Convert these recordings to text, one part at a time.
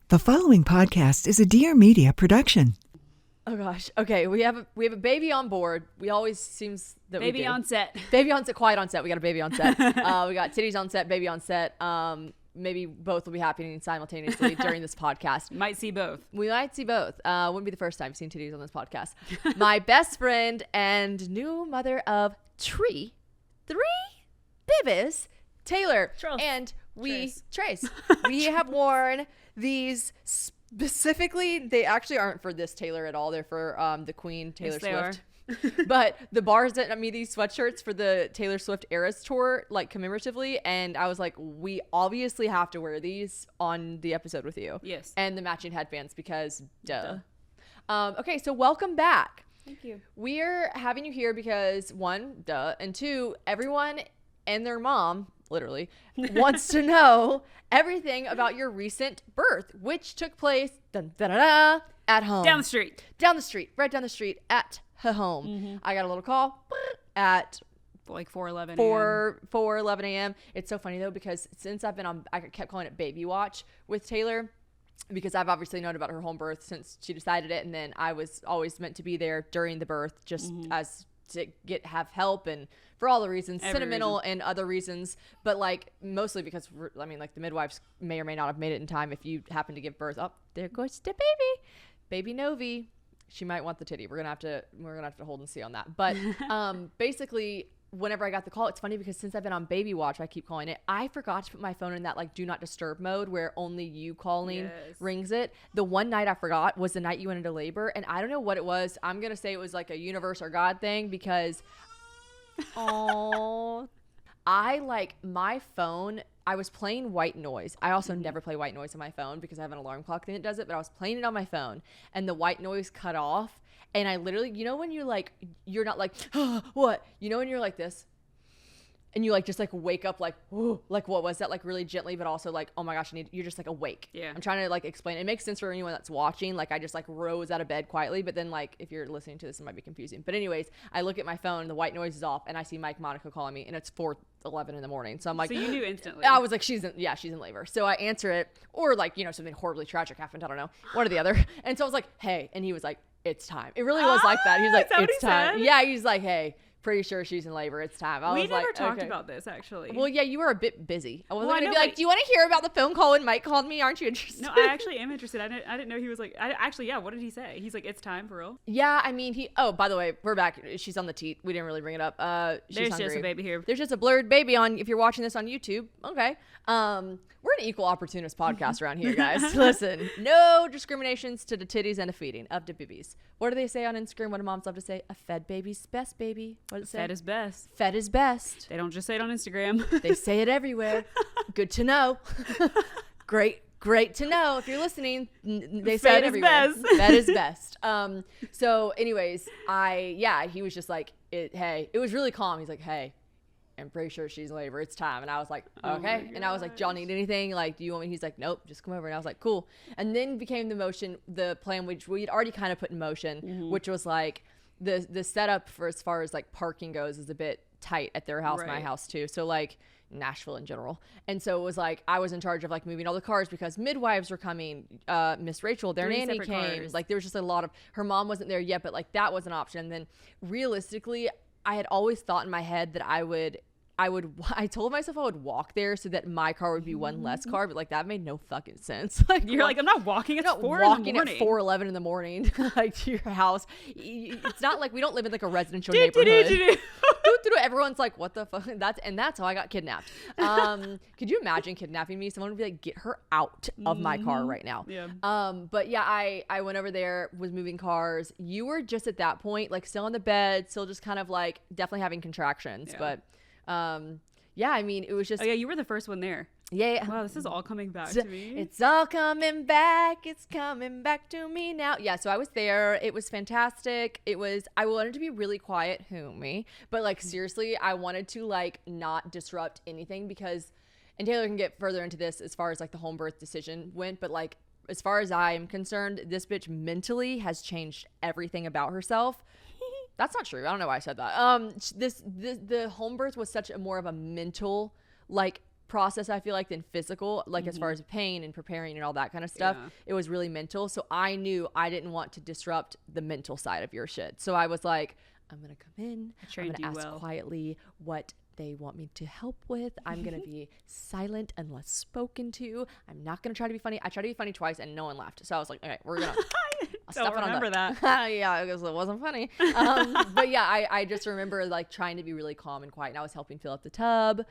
The following podcast is a Dear Media production. Oh gosh. Okay, we have a baby on board. We always seems that baby we do. on set. Baby on set, quiet on set. We got a baby on set. We got titties on set, baby on set. Maybe both will be happening simultaneously during this podcast. Might see both. We might see both. Wouldn't be the first time seeing titties on this podcast. My best friend and new mother of three babies, Taylor. Trace. And Trace. We have worn these specifically. They actually aren't for this Taylor at all. They're for the Queen Taylor Swift. But the bars sent me these sweatshirts for the Taylor Swift Eras tour, like commemoratively, and I was like, we obviously have to wear these on the episode with you. Yes. And the matching headbands because duh. Okay, so welcome back. Thank you. We're having you here because one, duh, and two, everyone and their mom, literally, wants to know everything about your recent birth, which took place at home. Down the street. Right down the street at her home. Mm-hmm. I got a little call at like 4:11 a.m. 4:11 a.m. It's so funny though, because since I've been on, I kept calling it baby watch with Taylor, because I've obviously known about her home birth since she decided it, and then I was always meant to be there during the birth, just as to have help and for all the reasons, sentimental and other reasons, but like mostly because I mean, like the midwives may or may not have made it in time if you happen to give birth. Oh, there goes the baby Novi. She might want the titty. We're gonna have to hold and see on that. But basically, whenever I got the call, it's funny because since I've been on baby watch, I keep calling it, I forgot to put my phone in that like do not disturb mode where only you calling rings it. The one night I forgot was the night you went into labor, and I don't know what it was. I'm gonna say it was like a universe or God thing, because I like my phone. I was playing white noise. I also never play white noise on my phone because I have an alarm clock thing that does it, but I was playing it on my phone and the white noise cut off. And I literally, you know, when you're like, you're not like, oh, what? You know, when you're like this and you like just like wake up like, oh, like what was that? Like really gently, but also like, oh my gosh, you're just like awake. Yeah. I'm trying to like explain. It makes sense for anyone that's watching. Like I just like rose out of bed quietly, but then like if you're listening to this, it might be confusing. But anyways, I look at my phone and the white noise is off and I see Monaco calling me and it's 4:11 in the morning. So I'm like, so you knew instantly. I was like, she's in labor. So I answer it, or like, you know, something horribly tragic happened. I don't know, one or the other. And so I was like, hey, and he was like, it's time. It really was like that. He was like, it's time. Yeah. He's like, hey, pretty sure she's in labor. It's time. We never talked about this, actually. Well, yeah, you were a bit busy. I wasn't going to be like, do you want to hear about the phone call when Mike called me? Aren't you interested? No, I actually am interested. I didn't know he was like, yeah, what did he say? He's like, it's time for real? Yeah, I mean, by the way, we're back. She's on the teat. We didn't really bring it up. She's There's hungry. just a baby here. There's just a blurred baby on, if you're watching this on YouTube. Okay. We're an equal opportunist podcast around here, guys. Listen, no discriminations to the titties and the feeding of the babies. What do they say on Instagram? What do moms love to say? A fed baby's best, baby. What does it say? Fed is best. Fed is best. They don't just say it on Instagram. They say it everywhere. Good to know. Great to know. If you're listening, they say it everywhere. Fed is best. So anyways, he was just like, hey, it was really calm. He's like, hey, I'm pretty sure she's in labor. It's time. And I was like, okay. And I was like, do y'all need anything? Like, do you want me? He's like, nope, just come over. And I was like, cool. And then became the plan, which we'd already kind of put in motion, which was like the setup for as far as like parking goes is a bit tight at their house, my house too. So like Nashville in general. And so it was like, I was in charge of like moving all the cars because midwives were coming. Miss Rachel, their nanny came. Cars. Like there was just a lot of, her mom wasn't there yet, but like that was an option. And then realistically, I had always thought in my head that I told myself I would walk there so that my car would be one less car, but like that made no fucking sense. Like you're like, I'm not walking at 4 walking in the morning. At 4:11 in the morning, like to your house. It's not like we don't live in like a residential neighborhood. Everyone's like, what the fuck? That's how I got kidnapped. Could you imagine kidnapping me? Someone would be like, get her out of my car right now. Yeah. But yeah, I went over there, was moving cars. You were just at that point, like still on the bed, still just kind of like definitely having contractions, but yeah, I mean, it was just, oh yeah, you were the first one there. Yeah. Wow, this is all coming back to me. It's all coming back. It's coming back to me now. Yeah, so I was there. It was fantastic. I wanted to be really quiet, me? But like seriously, I wanted to like not disrupt anything because, and Taylor can get further into this as far as like the home birth decision went, but like as far as I am concerned, this bitch mentally has changed everything about herself. That's not true. I don't know why I said that. The home birth was such a more of a mental, like process, I feel like, than physical, like as far as pain and preparing and all that kind of stuff. It was really mental. So I knew I didn't want to disrupt the mental side of your shit. So I was like, I'm going to come in, I'm going to ask quietly what they want me to help with. I'm going to be silent unless spoken to. I'm not going to try to be funny. I tried to be funny twice and no one laughed. So I was like, all right, we're going to Don't remember that. Yeah, because it wasn't funny. But yeah, I just remember like trying to be really calm and quiet. And I was helping fill up the tub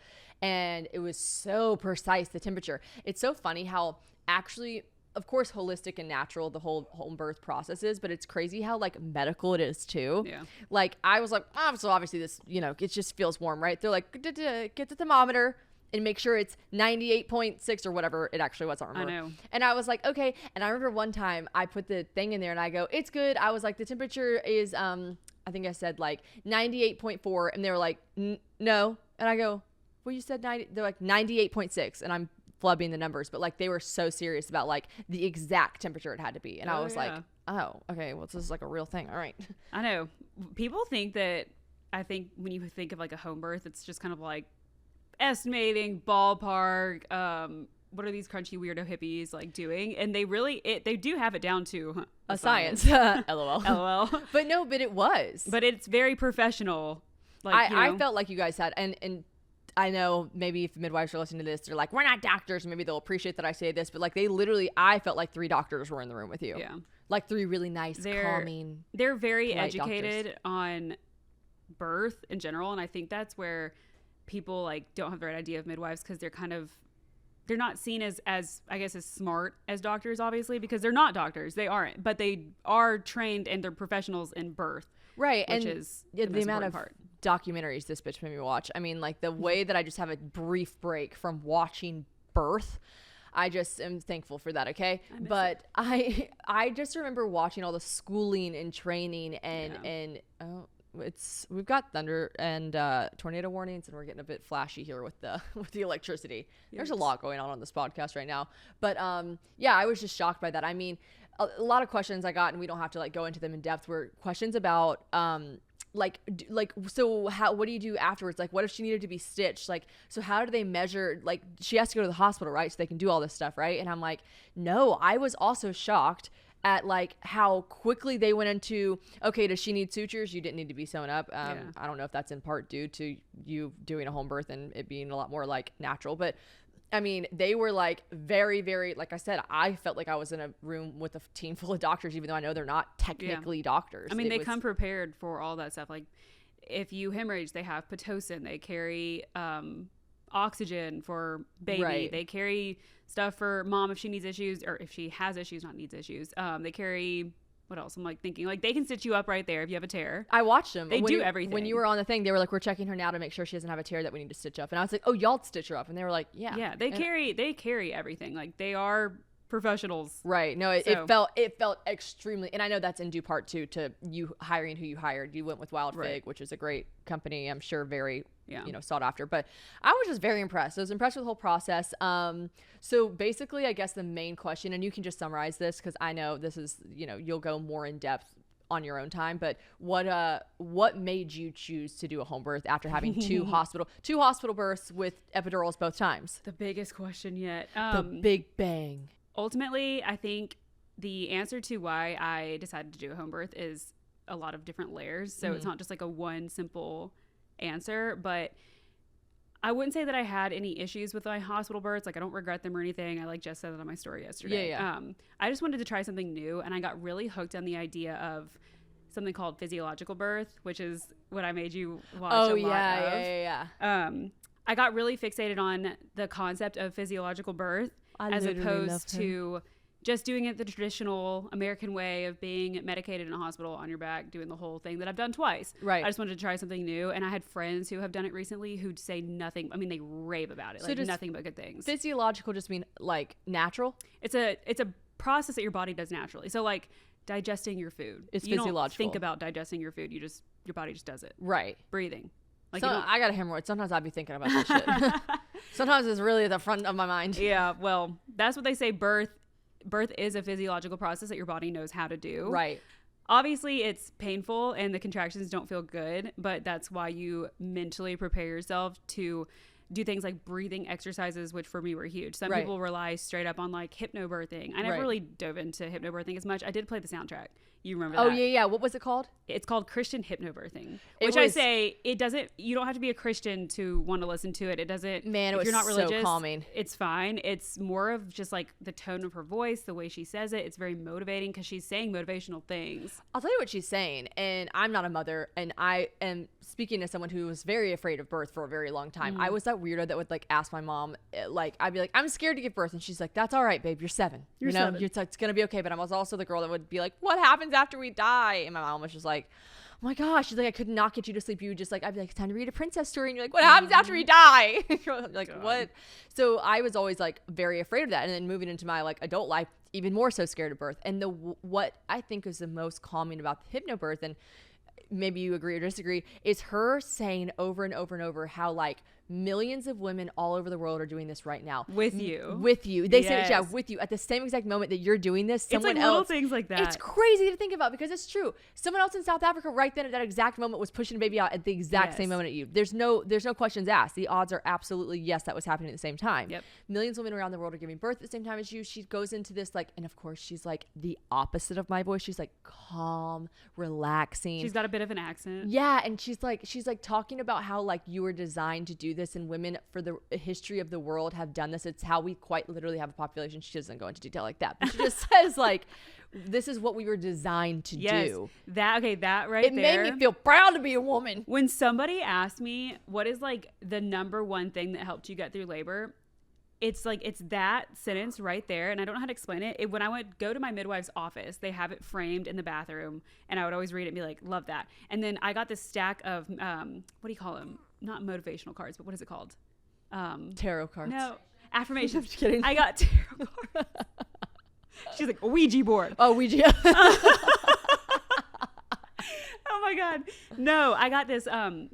and it was so precise, the temperature. It's so funny how actually, of course, holistic and natural the whole home birth process is, but it's crazy how like medical it is too. Yeah. Like I was like, oh, so obviously this, you know, it just feels warm, right? They're like, get the thermometer and make sure it's 98.6 or whatever it actually was. I don't remember. I know. And I was like, okay. And I remember one time I put the thing in there and I go, it's good. I was like, the temperature is, I think I said like 98.4 and they were like, no. And I go, well, you said 90. They're like 98.6 and I'm flubbing the numbers, but like they were so serious about like the exact temperature it had to be. And I was like, oh, okay, well, this is like a real thing. All right. I know. People think that, I think when you think of like a home birth, it's just kind of like estimating, ballpark, what are these crunchy weirdo hippies like doing? And they really, they do have it down to a science. LOL. LOL. But no, but it was. But it's very professional. Like, I felt like you guys had, and I know maybe if midwives are listening to this, they're like, we're not doctors. Maybe they'll appreciate that I say this, but like they literally, I felt like 3 doctors were in the room with you. Yeah. Like 3 really nice, calming. They're very educated on birth in general. And I think that's where people like don't have the right idea of midwives because they're not seen as I guess as smart as doctors, obviously, because they're not doctors. They aren't, but they are trained and they're professionals in birth. Right. Which and is the amount of documentaries this bitch made me watch. I mean, like the way that I just have a brief break from watching birth, I just am thankful for that. Okay. But I just remember watching all the schooling and training and we've got thunder and tornado warnings and we're getting a bit flashy here with the electricity. Yes. There's a lot going on this podcast right now, but I was just shocked by that. I mean, a lot of questions I got, and we don't have to like go into them in depth, were questions about so what do you do afterwards? Like, what if she needed to be stitched? Like, so how do they measure? Like, she has to go to the hospital, right? So they can do all this stuff, right? And I'm like, no. I was also shocked at like how quickly they went into, okay, does she need sutures? You didn't need to be sewn up. I don't know if that's in part due to you doing a home birth and it being a lot more like natural, but I mean, they were like very, very, like I said, I felt like I was in a room with a team full of doctors, even though I know they're not technically doctors. I mean, they come prepared for all that stuff. Like if you hemorrhage, they have Pitocin, they carry oxygen for baby. Right. They carry stuff for mom if she needs issues, or if she has issues, not needs issues. They carry, what else? I'm like thinking, like they can stitch you up right there if you have a tear. I watched them. They do everything. When you were on the thing, they were like, we're checking her now to make sure she doesn't have a tear that we need to stitch up. And I was like, oh, y'all stitch her up. And they were like, yeah. Yeah, they carry everything. Like they are professionals. Right. No, it felt extremely, and I know that's in due part too to you hiring who you hired. You went with Wild Fig, which is a great company. I'm sure very sought after, but I was just very impressed. I was impressed with the whole process. So basically, I guess the main question, and you can just summarize this because I know this is, you'll go more in depth on your own time, but what made you choose to do a home birth after having two hospital births with epidurals both times? The biggest question yet. The big bang. Ultimately, I think the answer to why I decided to do a home birth is a lot of different layers. So it's not just like a one simple answer, but I wouldn't say that I had any issues with my hospital births. Like I don't regret them or anything. I just said that on my story yesterday. Yeah. I just wanted to try something new, and I got really hooked on the idea of something called physiological birth, which is what I made you watch a lot of. Yeah. I got really fixated on the concept of physiological birth as opposed to just doing it the traditional American way of being medicated in a hospital on your back, doing the whole thing that I've done twice. Right. I just wanted to try something new. And I had friends who have done it recently who'd say nothing. I mean, they rave about it. So like nothing but good things. Physiological just mean like natural? It's a process that your body does naturally. So like digesting your food. It's physiological. You don't think about digesting your food. Your body just does it. Right. Breathing. Like so I got a hemorrhoid. Sometimes I'd be thinking about that shit. Sometimes it's really at the front of my mind. Yeah. Well, that's what they say. Birth is a physiological process that your body knows how to do. Right. Obviously, it's painful and the contractions don't feel good, but that's why you mentally prepare yourself to do things like breathing exercises, which for me were huge. Some Right. people rely straight up on like hypnobirthing. I never Right. really dove into hypnobirthing as much. I did play the soundtrack. You remember Oh that? yeah. What was it called? It's called Christian hypnobirthing, It which I was- say it doesn't. You don't have to be a Christian to want to listen to it. It doesn't. Man, it if was you're not so religious, calming. it's fine. It's more of just like the tone of her voice, the way she says it. It's very motivating because she's saying motivational things. I'll tell you what she's saying, and I'm not a mother, and I am speaking as someone who was very afraid of birth for a very long time. I was that weirdo that would like ask my mom, like I'd be like, I'm scared to give birth, and she's like, that's all right, babe, you're 7. You're you know, 7. It's gonna be okay. But I was also the girl that would be like, what happens after we die? And my mom was just like, oh my gosh, she's like, I could not get you to sleep. You would just like, I'd be like, it's time to read a princess story, and you're like, what happens after we die? You're like, God. what? So I was always like very afraid of that, and then moving into my like adult life, even more so scared of birth. And what I think is the most calming about the hypnobirth, and maybe you agree or disagree, is her saying over and over and over how like millions of women all over the world are doing this right now With you. They say it, yeah, Yes. with you at the same exact moment that you're doing this. It's Someone like little else, things like that. it's crazy to think about because it's true. Someone else in South Africa right then at that exact moment was pushing a baby out at the exact Yes. same moment at you. There's no questions asked. The odds are absolutely yes, that was happening at the same time. Yep. Millions of women around the world are giving birth at the same time as you. She goes into this like, and of course she's like the opposite of my voice. She's like calm, relaxing. She's got a bit of an accent. Yeah, and she's like talking about how like you were designed to do this, and women for the history of the world have done this. It's how we quite literally have a population. She doesn't go into detail like that, but she just says like, this is what we were designed to do. That right It there. made me feel proud to be a woman. When somebody asked me what is like the number one thing that helped you get through labor, it's like, it's that sentence right there. And I don't know how to explain it. When I would go to my midwife's office, they have it framed in the bathroom, and I would always read it and be like, love that. And then I got this stack of, what do you call them? Not motivational cards, but what is it called? Tarot cards. No, affirmations. I'm just kidding. I got tarot cards. She's like, a Ouija board. Oh, Ouija. Oh my God. No, I got this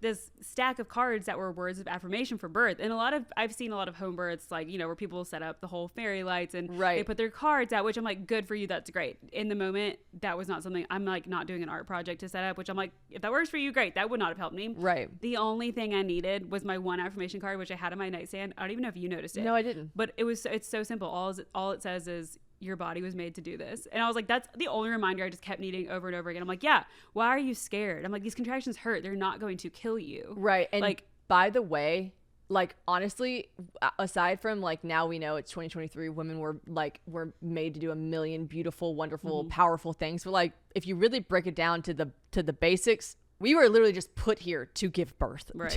this stack of cards that were words of affirmation for birth. And I've seen a lot of home births, like, you know, where people set up the whole fairy lights and Right. they put their cards out, which I'm like, good for you. That's great. In the moment, that was not something, I'm like not doing an art project to set up, which I'm like, if that works for you, great. That would not have helped me. Right. The only thing I needed was my one affirmation card, which I had on my nightstand. I don't even know if you noticed it. No, I didn't. But it's so simple. All it says is, your body was made to do this. And I was like, that's the only reminder I just kept needing over and over again. I'm like, yeah, why are you scared? I'm like, these contractions hurt. They're not going to kill you. Right. And like, by the way, like honestly, aside from like now we know it's 2023, women were made to do a million beautiful, wonderful, powerful things. But like if you really break it down to the basics, we were literally just put here to give birth, Right.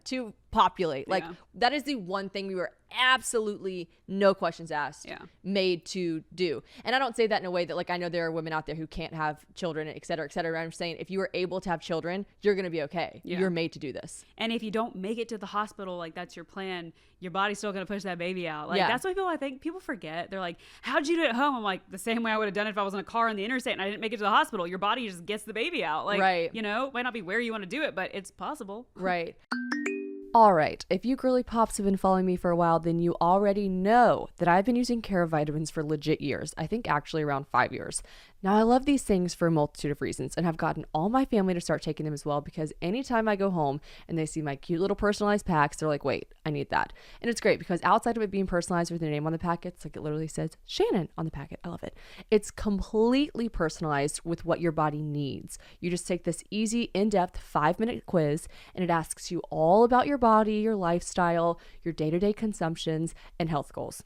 to populate. Like Yeah. that is the one thing we were absolutely no questions asked made to do. And I don't say that in a way that like I know there are women out there who can't have children, et cetera, et cetera. I'm saying if you are able to have children, you're going to be okay. Yeah. You're made to do this. and if you don't make it to the hospital, like that's your plan, your body's still going to push that baby out. Like Yeah. that's what I think people forget. They're like, how'd you do it at home? I'm like, the same way I would have done it if I was in a car on the interstate and I didn't make it to the hospital. Your body just gets the baby out. Like, Right. you know, might not be where you want to do it, but it's possible. Right. All right. If you girly pops have been following me for a while, then you already know that I've been using Care vitamins for legit years. I think actually around 5 years. Now, I love these things for a multitude of reasons and have gotten all my family to start taking them as well because anytime I go home and they see my cute little personalized packs, they're like, wait, I need that. And it's great because outside of it being personalized with their name on the packets, like it literally says Shannon on the packet. I love it. It's completely personalized with what your body needs. You just take this easy, in-depth 5-minute quiz and it asks you all about your body, your lifestyle, your day-to-day consumptions, and health goals.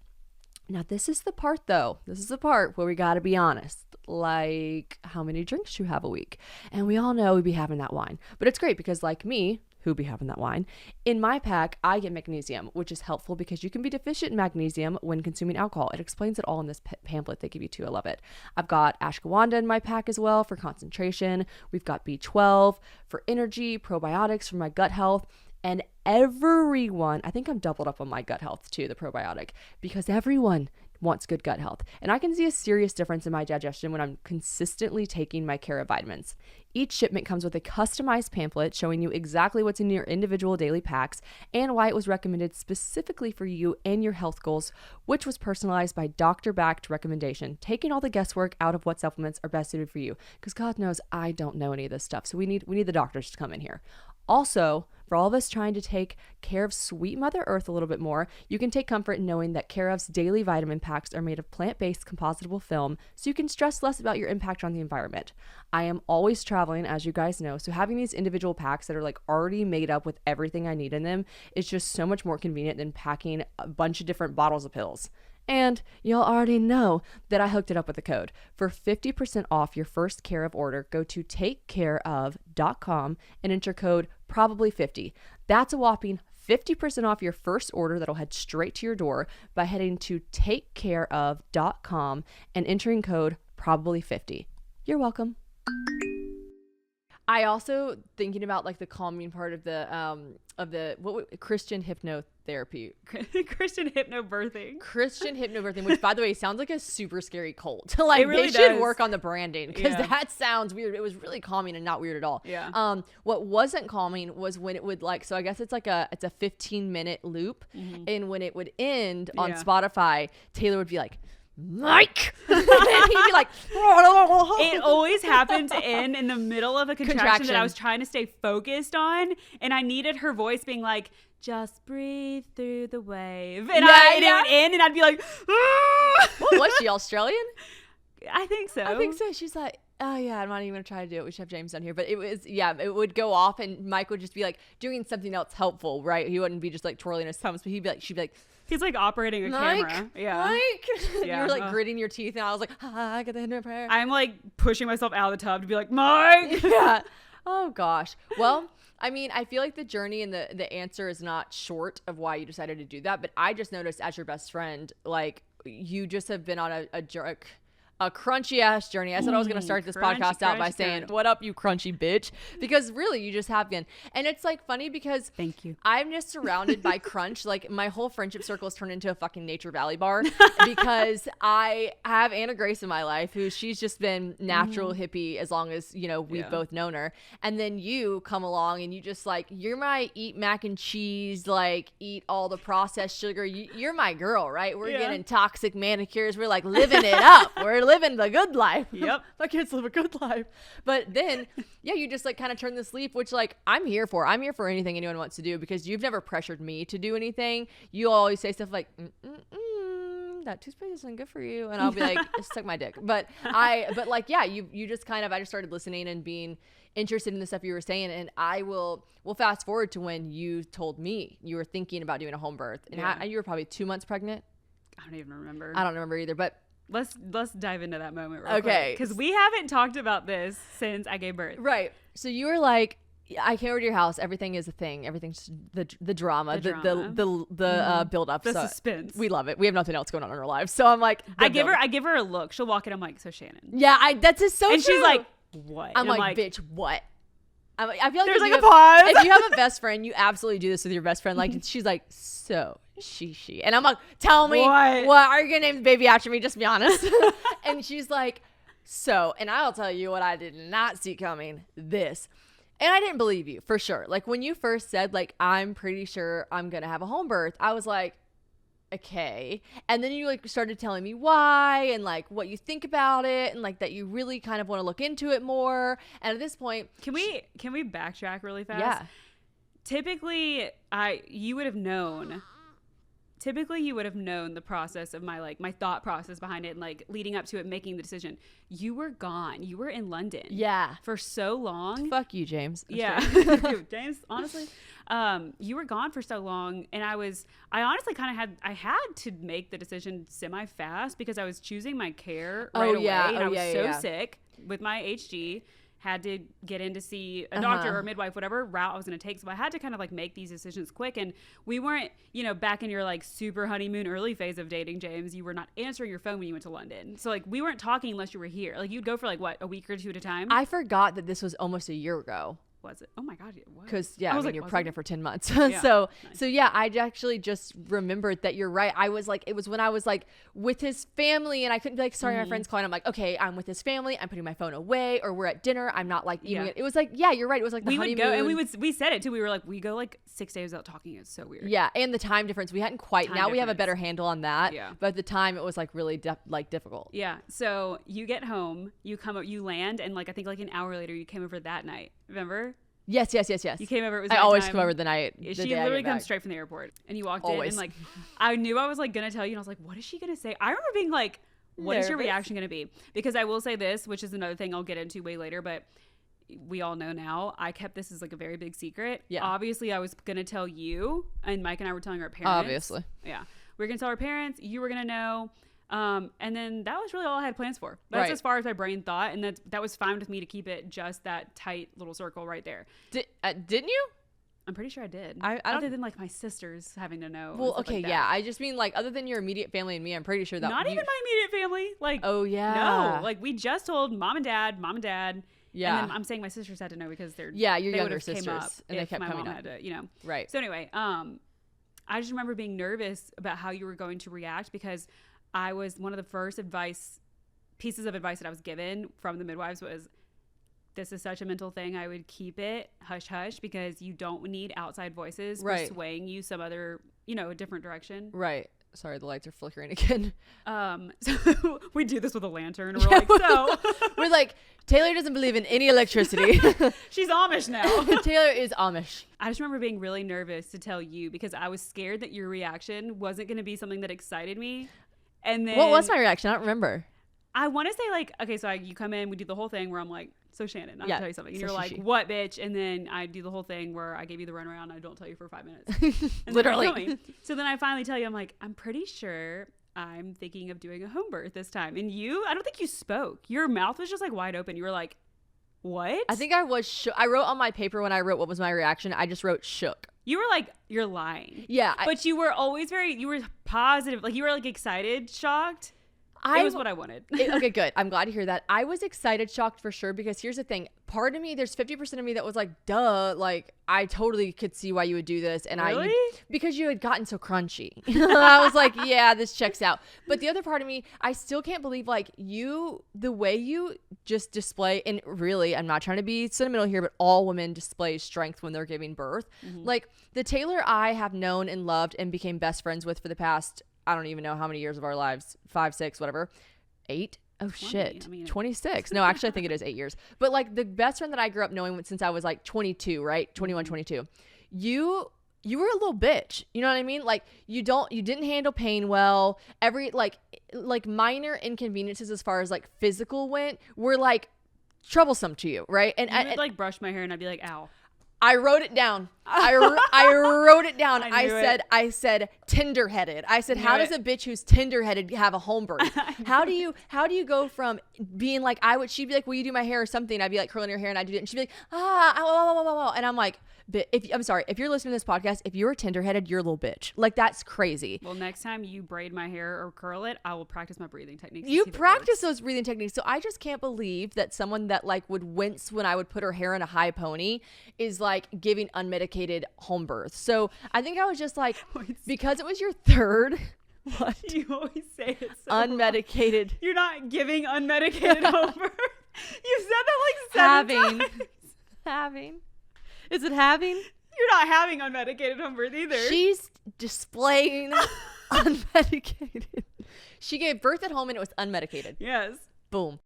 Now, this is the part, though. This is the part where we got to be honest. Like, how many drinks you have a week? And we all know we be having that wine. But it's great because, like me, who be having that wine, in my pack, I get magnesium, which is helpful because you can be deficient in magnesium when consuming alcohol. It explains it all in this pamphlet they give you, too. I love it. I've got ashwagandha in my pack as well for concentration. We've got B12 for energy, probiotics for my gut health. And everyone, I think I'm doubled up on my gut health too, the probiotic, because everyone wants good gut health. And I can see a serious difference in my digestion when I'm consistently taking my Care vitamins. Each shipment comes with a customized pamphlet showing you exactly what's in your individual daily packs and why it was recommended specifically for you and your health goals, which was personalized by doctor-backed recommendation, taking all the guesswork out of what supplements are best suited for you. Because God knows I don't know any of this stuff, so we need the doctors to come in here. Also, for all of us trying to take care of sweet Mother Earth a little bit more, you can take comfort in knowing that Care of's daily vitamin packs are made of plant-based compositable film, so you can stress less about your impact on the environment. I am always traveling, as you guys know, so having these individual packs that are like already made up with everything I need in them is just so much more convenient than packing a bunch of different bottles of pills. And y'all already know that I hooked it up with a code. For 50% off your first Care of order, go to takecareof.com and enter code probably50. That's a whopping 50% off your first order that'll head straight to your door by heading to takecareof.com and entering code probably50. You're welcome. I also thinking about like the calming part of the Christian hypnotherapy, Christian hypnobirthing, which by the way sounds like a super scary cult. Like really they should does. work on the branding because that sounds weird. It was really calming and not weird at all. Yeah. What wasn't calming was when it would like, so I guess it's a 15-minute loop, and when it would end on Spotify, Taylor would be like, Mike, and he'd be like, it always happened to end in the middle of a contraction that I was trying to stay focused on, and I needed her voice being like, just breathe through the wave, and it would end and I'd be like, what was she, Australian? I think so. She's like, oh yeah, I'm not even gonna try to do it. We should have James down here. But it was, it would go off and Mike would just be like doing something else helpful, right? He wouldn't be just like twirling his thumbs, but she'd be like, he's like operating a camera. Yeah. Mike. You were like gritting your teeth and I was like, I got the head repair. I'm like pushing myself out of the tub to be like, Mike. Yeah. Oh gosh. Well, I mean, I feel like the journey and the answer is not short of why you decided to do that. But I just noticed as your best friend, like you just have been on a crunchy ass journey. I said I was going to start this podcast out by saying, what up, you crunchy bitch? Because really, you just have been. And it's like funny because thank you. I'm just surrounded by crunch. Like my whole friendship circle has turned into a fucking Nature Valley bar because I have Anna Grace in my life, who she's just been natural hippie as long as, we've both known her. And then you come along and you just like, you're my eat mac and cheese, like eat all the processed sugar. You're my girl, right? We're getting toxic manicures. We're like living it up. We're living the good life. Yep. My kids live a good life. But then, you just like kind of turn this leaf, which like I'm here for. I'm here for anything anyone wants to do because you've never pressured me to do anything. You always say stuff like, that toothpaste isn't good for you. And I'll be like, suck my dick. But you just kind of, I just started listening and being interested in the stuff you were saying. And we'll fast forward to when you told me you were thinking about doing a home birth. And you were probably 2 months pregnant. I don't even remember. I don't remember either, but let's dive into that moment real quick. Because we haven't talked about this since I gave birth. Right. So you were like, I came over to your house. Everything is a thing. Everything's the drama, the build up, the suspense. We love it. We have nothing else going on in our lives. So I'm like, I give her a look. She'll walk in. I'm like, so Shannon. Yeah, that's just so. And true. she's like, what? I'm like, bitch, what? I feel like there's like a pause. If you have a best friend, you absolutely do this with your best friend. Like she's like, so she, and I'm like, tell me what are you gonna name the baby after me? Just be honest. And she's like, so, and I'll tell you what I did not see coming. This. And I didn't believe you for sure. Like when you first said like, I'm pretty sure I'm going to have a home birth. I was like, okay. And then you like started telling me why and like what you think about it and like that you really kind of want to look into it more. And at this point, can we backtrack really fast? Yeah. Typically you would have known the process of my thought process behind it and like leading up to it, making the decision. You were gone. You were in London. Yeah. For so long. Fuck you, James. Yeah. James, honestly, you were gone for so long. And I honestly kind of had to make the decision semi-fast because I was choosing my care right away. And I was so sick with my HG. Had to get in to see a doctor or a midwife, whatever route I was going to take. So I had to kind of like make these decisions quick. And we weren't, back in your like super honeymoon early phase of dating, James, you were not answering your phone when you went to London. So like we weren't talking unless you were here. Like you'd go for like what, a week or two at a time? I forgot that this was almost a year ago. Was it? Oh my God. Because you're pregnant for 10 months. Yeah. So I actually just remembered that you're right. I was like, it was when I was like with his family and I couldn't be like, sorry, my friend's calling. I'm like, okay, I'm with his family. I'm putting my phone away, or we're at dinner. I'm not like eating it. It was like, yeah, you're right. It was like the honeymoon. Would go and we said it too. We were like, we go like 6 days without talking. It's so weird. Yeah. And the time difference, we hadn't quite, we have a better handle on that. Yeah. But at the time it was like really difficult. Yeah. So you get home, you come up, you land. And like, I think like an hour later you came over that night. Remember? Yes. You came over. It was I always nighttime. come over the night. She literally comes straight from the airport, and you walked in, and like, I knew I was like gonna tell you, and I was like, what is she gonna say? I remember being like, what is your reaction gonna be? Because I will say this, which is another thing I'll get into way later, but we all know now, I kept this as like a very big secret. Yeah. Obviously, I was gonna tell you, and Mike and I were telling our parents. Obviously. Yeah. We were gonna tell our parents. You were gonna know. And then that was really all I had plans for. That's as far as my brain thought, and that was fine with me to keep it just that tight little circle right there. Didn't you? I'm pretty sure I did. I don't, other than like my sisters having to know. Well, okay, like yeah. I just mean like other than your immediate family and me, I'm pretty sure that not even my immediate family. Like, oh yeah, no, like we just told mom and dad. Yeah. And then I'm saying my sisters had to know because they're your younger sisters, and they kept my coming mom up. Had to, you know. Right. So anyway, I just remember being nervous about how you were going to react because I was one of the first pieces of advice that I was given from the midwives was, this is such a mental thing. I would keep it hush hush because you don't need outside voices for swaying you some other, a different direction. Right. Sorry, the lights are flickering again. So we do this with a lantern. We're like, so we're like, Taylor doesn't believe in any electricity. She's Amish now. Taylor is Amish. I just remember being really nervous to tell you because I was scared that your reaction wasn't going to be something that excited me. And then what was my reaction? I don't remember. I want to say like, okay, so you come in, we do the whole thing where I'm like, so Shannon, I have to tell you something. And you're like, what, bitch? And then I do the whole thing where I gave you the runaround and I don't tell you for 5 minutes. Literally. So then I finally tell you, I'm like, I'm pretty sure I'm thinking of doing a home birth this time. And I don't think you spoke. Your mouth was just like wide open. You were like, what? I think I was shook. I wrote on my paper when I wrote what was my reaction, I just wrote shook. You were like, you're lying. Yeah. But you were always you were positive. Like you were like excited, shocked. It was what I wanted. Okay, good. I'm glad to hear that. I was excited, shocked for sure, because here's the thing. Part of me, there's 50% of me that was like, duh, like I totally could see why you would do this. And really? Because you had gotten so crunchy. I was like, yeah, this checks out. But the other part of me, I still can't believe like the way you just display, and really, I'm not trying to be sentimental here, but all women display strength when they're giving birth. Mm-hmm. Like the Taylor I have known and loved and became best friends with for the past, I don't even know how many years of our lives, 5, 6, whatever, 8. Oh 20, shit. 26. No, actually I think it is 8 years. But like the best friend that I grew up knowing since I was like 22, right? 21, 22. You were a little bitch. You know what I mean? Like you didn't handle pain well. Every like minor inconveniences as far as like physical went were like troublesome to you, right? And you would like brush my hair and I'd be like, ow. I wrote it down. I wrote it down. I said tender-headed. I said, how does a bitch who's tender-headed have a home birth? How do you go from being like, she'd be like, will you do my hair or something? I'd be like curling her hair and I'd do it. And she'd be like, and I'm like, I'm sorry, if you're listening to this podcast, if you're tender-headed, you're a little bitch. Like that's crazy. Well, next time you braid my hair or curl it, I will practice my breathing techniques. You practice those breathing techniques. So I just can't believe that someone that like would wince when I would put her hair in a high pony is like giving unmedicated home birth. So I think I was just like, because it was your third. What? You always say it so unmedicated. Wrong. You're not giving unmedicated home birth. You said that like 7 times. Having. Is it having? You're not having unmedicated home birth either. She's displaying unmedicated. She gave birth at home and it was unmedicated. Yes. Boom.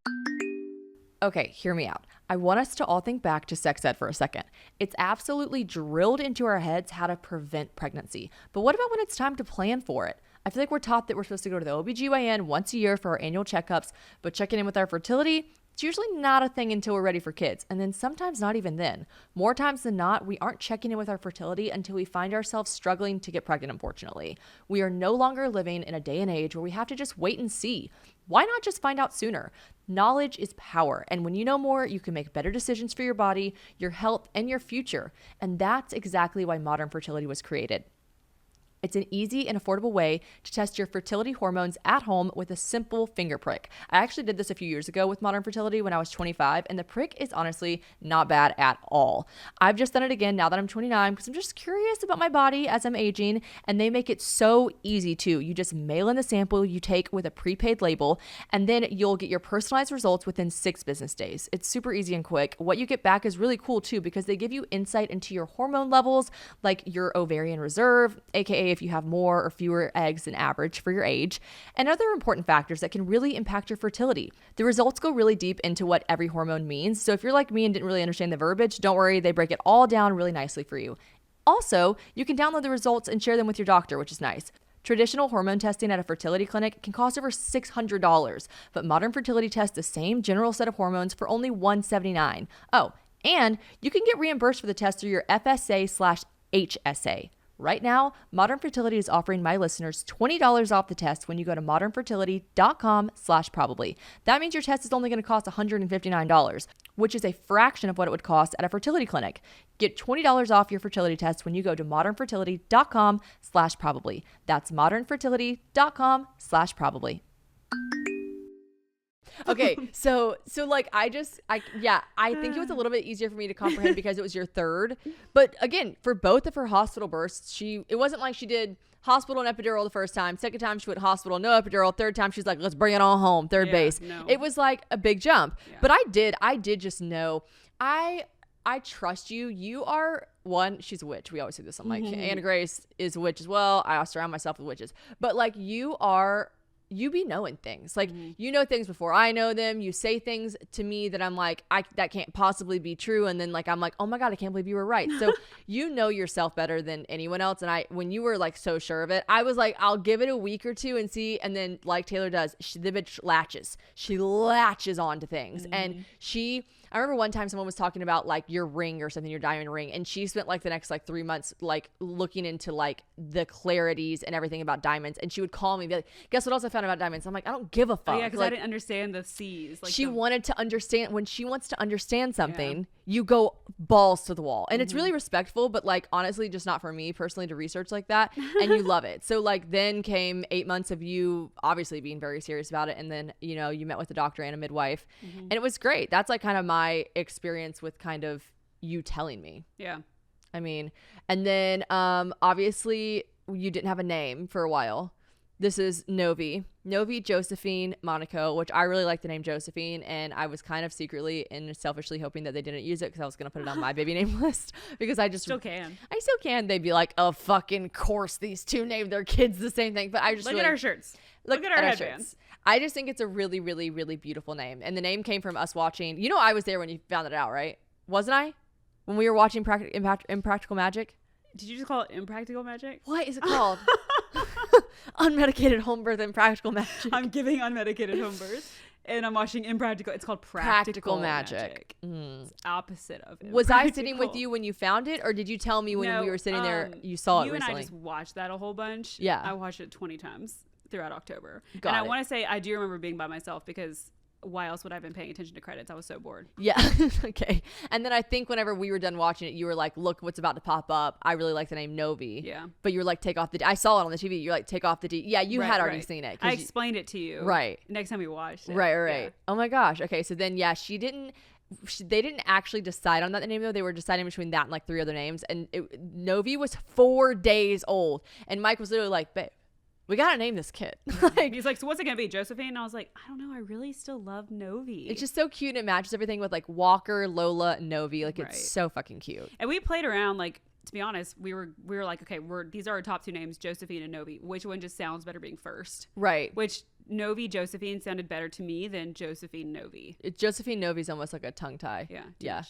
Okay, hear me out. I want us to all think back to sex ed for a second. It's absolutely drilled into our heads how to prevent pregnancy. But what about when it's time to plan for it? I feel like we're taught that we're supposed to go to the OBGYN once a year for our annual checkups, but checking in with our fertility, it's usually not a thing until we're ready for kids. And then sometimes not even then. More times than not, we aren't checking in with our fertility until we find ourselves struggling to get pregnant, unfortunately. We are no longer living in a day and age where we have to just wait and see. Why not just find out sooner? Knowledge is power. And when you know more, you can make better decisions for your body, your health, and your future. And that's exactly why modern fertility was created. It's an easy and affordable way to test your fertility hormones at home with a simple finger prick. I actually did this a few years ago with Modern Fertility when I was 25, and the prick is honestly not bad at all. I've just done it again now that I'm 29 because I'm just curious about my body as I'm aging, and they make it so easy too. You just mail in the sample you take with a prepaid label, and then you'll get your personalized results within 6 business days. It's super easy and quick. What you get back is really cool too because they give you insight into your hormone levels, like your ovarian reserve, aka if you have more or fewer eggs than average for your age, and other important factors that can really impact your fertility. The results go really deep into what every hormone means. So if you're like me and didn't really understand the verbiage, don't worry, they break it all down really nicely for you. Also, you can download the results and share them with your doctor, which is nice. Traditional hormone testing at a fertility clinic can cost over $600, but Modern Fertility tests the same general set of hormones for only $179. Oh, and you can get reimbursed for the test through your FSA/HSA. Right now, Modern Fertility is offering my listeners $20 off the test when you go to modernfertility.com/probably. That means your test is only going to cost $159, which is a fraction of what it would cost at a fertility clinic. Get $20 off your fertility test when you go to modernfertility.com/probably. That's modernfertility.com/probably. Okay, so like I think it was a little bit easier for me to comprehend because it was your third. But again, for both of her hospital births, it wasn't like she did hospital and epidural the first time. Second time she went hospital, no epidural. Third time she's like, let's bring it on home. Third base. No. It was like a big jump. Yeah. But I did just know I trust you. You are one, she's a witch. We always say this. I'm like, Anna Grace is a witch as well. I surround myself with witches. But like you be knowing things. Like you know things before I know them. You say things to me that I'm like, that can't possibly be true. And then like, I'm like, oh my God, I can't believe you were right. So you know yourself better than anyone else. And when you were like so sure of it, I was like, I'll give it a week or two and see. And then like Taylor does, the bitch latches. She latches onto things. And I remember one time someone was talking about like your ring or something, your diamond ring. And she spent like the next like 3 months, like looking into like the clarities and everything about diamonds. And she would call me and be like, guess what else I found about diamonds? I'm like, I don't give a fuck. Oh, yeah, because like, I didn't understand the C's. Like she wanted to understand. When she wants to understand something, you go balls to the wall. And it's really respectful, but like honestly, just not for me personally to research like that. And you love it. So like then came 8 months of you obviously being very serious about it. And then, you know, you met with a doctor and a midwife. And it was great. That's like kind of my experience with kind of you telling me. Yeah. I mean, and then obviously you didn't have a name for a while. This is Novi Josephine Monaco, which I really like the name Josephine, and I was kind of secretly and selfishly hoping that they didn't use it because I was going to put it on my baby name list because I still can. They'd be like, oh, fucking course, these two named their kids the same thing. But I just look at our shirts. Look at our headbands. I just think it's a really, really, really beautiful name, and the name came from us watching. You know, I was there when you found it out, right? Wasn't I? When we were watching Impractical Magic. Did you just call it Impractical Magic? What is it called? Unmedicated home birth and practical magic. I'm giving unmedicated home birth and I'm watching Impractical. It's called Practical Magic. It's opposite of Impractical. Was I sitting with you when you found it, or did you tell me when we were sitting there you saw it recently? You and I just watched that a whole bunch. Yeah. I watched it 20 times throughout October. I want to say I do remember being by myself because why else would I have been paying attention to credits? I was so bored. Yeah. Okay. And then I think whenever we were done watching it, you were like, look what's about to pop up. I really like the name Novi. Yeah. But you were like, take off the D. I saw it on the TV. You're like, take off the D. Yeah, you had already seen it. I explained it to you. Right. Next time we watched it. Right. Yeah. Oh my gosh. Okay. So then, yeah, they didn't actually decide on that name though. They were deciding between that and like 3 other names. And Novi was 4 days old. And Mike was literally like, babe, we gotta name this kid. Like, he's like, so what's it gonna be, Josephine? And I was like, I don't know, I really still love Novi. It's just so cute and it matches everything with like Walker, Lola, and Novi. Like it's so fucking cute. And we played around, like, to be honest, we were like, okay, these are our top 2 names, Josephine and Novi. Which one just sounds better being first? Right. Which Novi Josephine sounded better to me than Josephine Novi. Josephine Novi's almost like a tongue tie. Yeah. Yeah.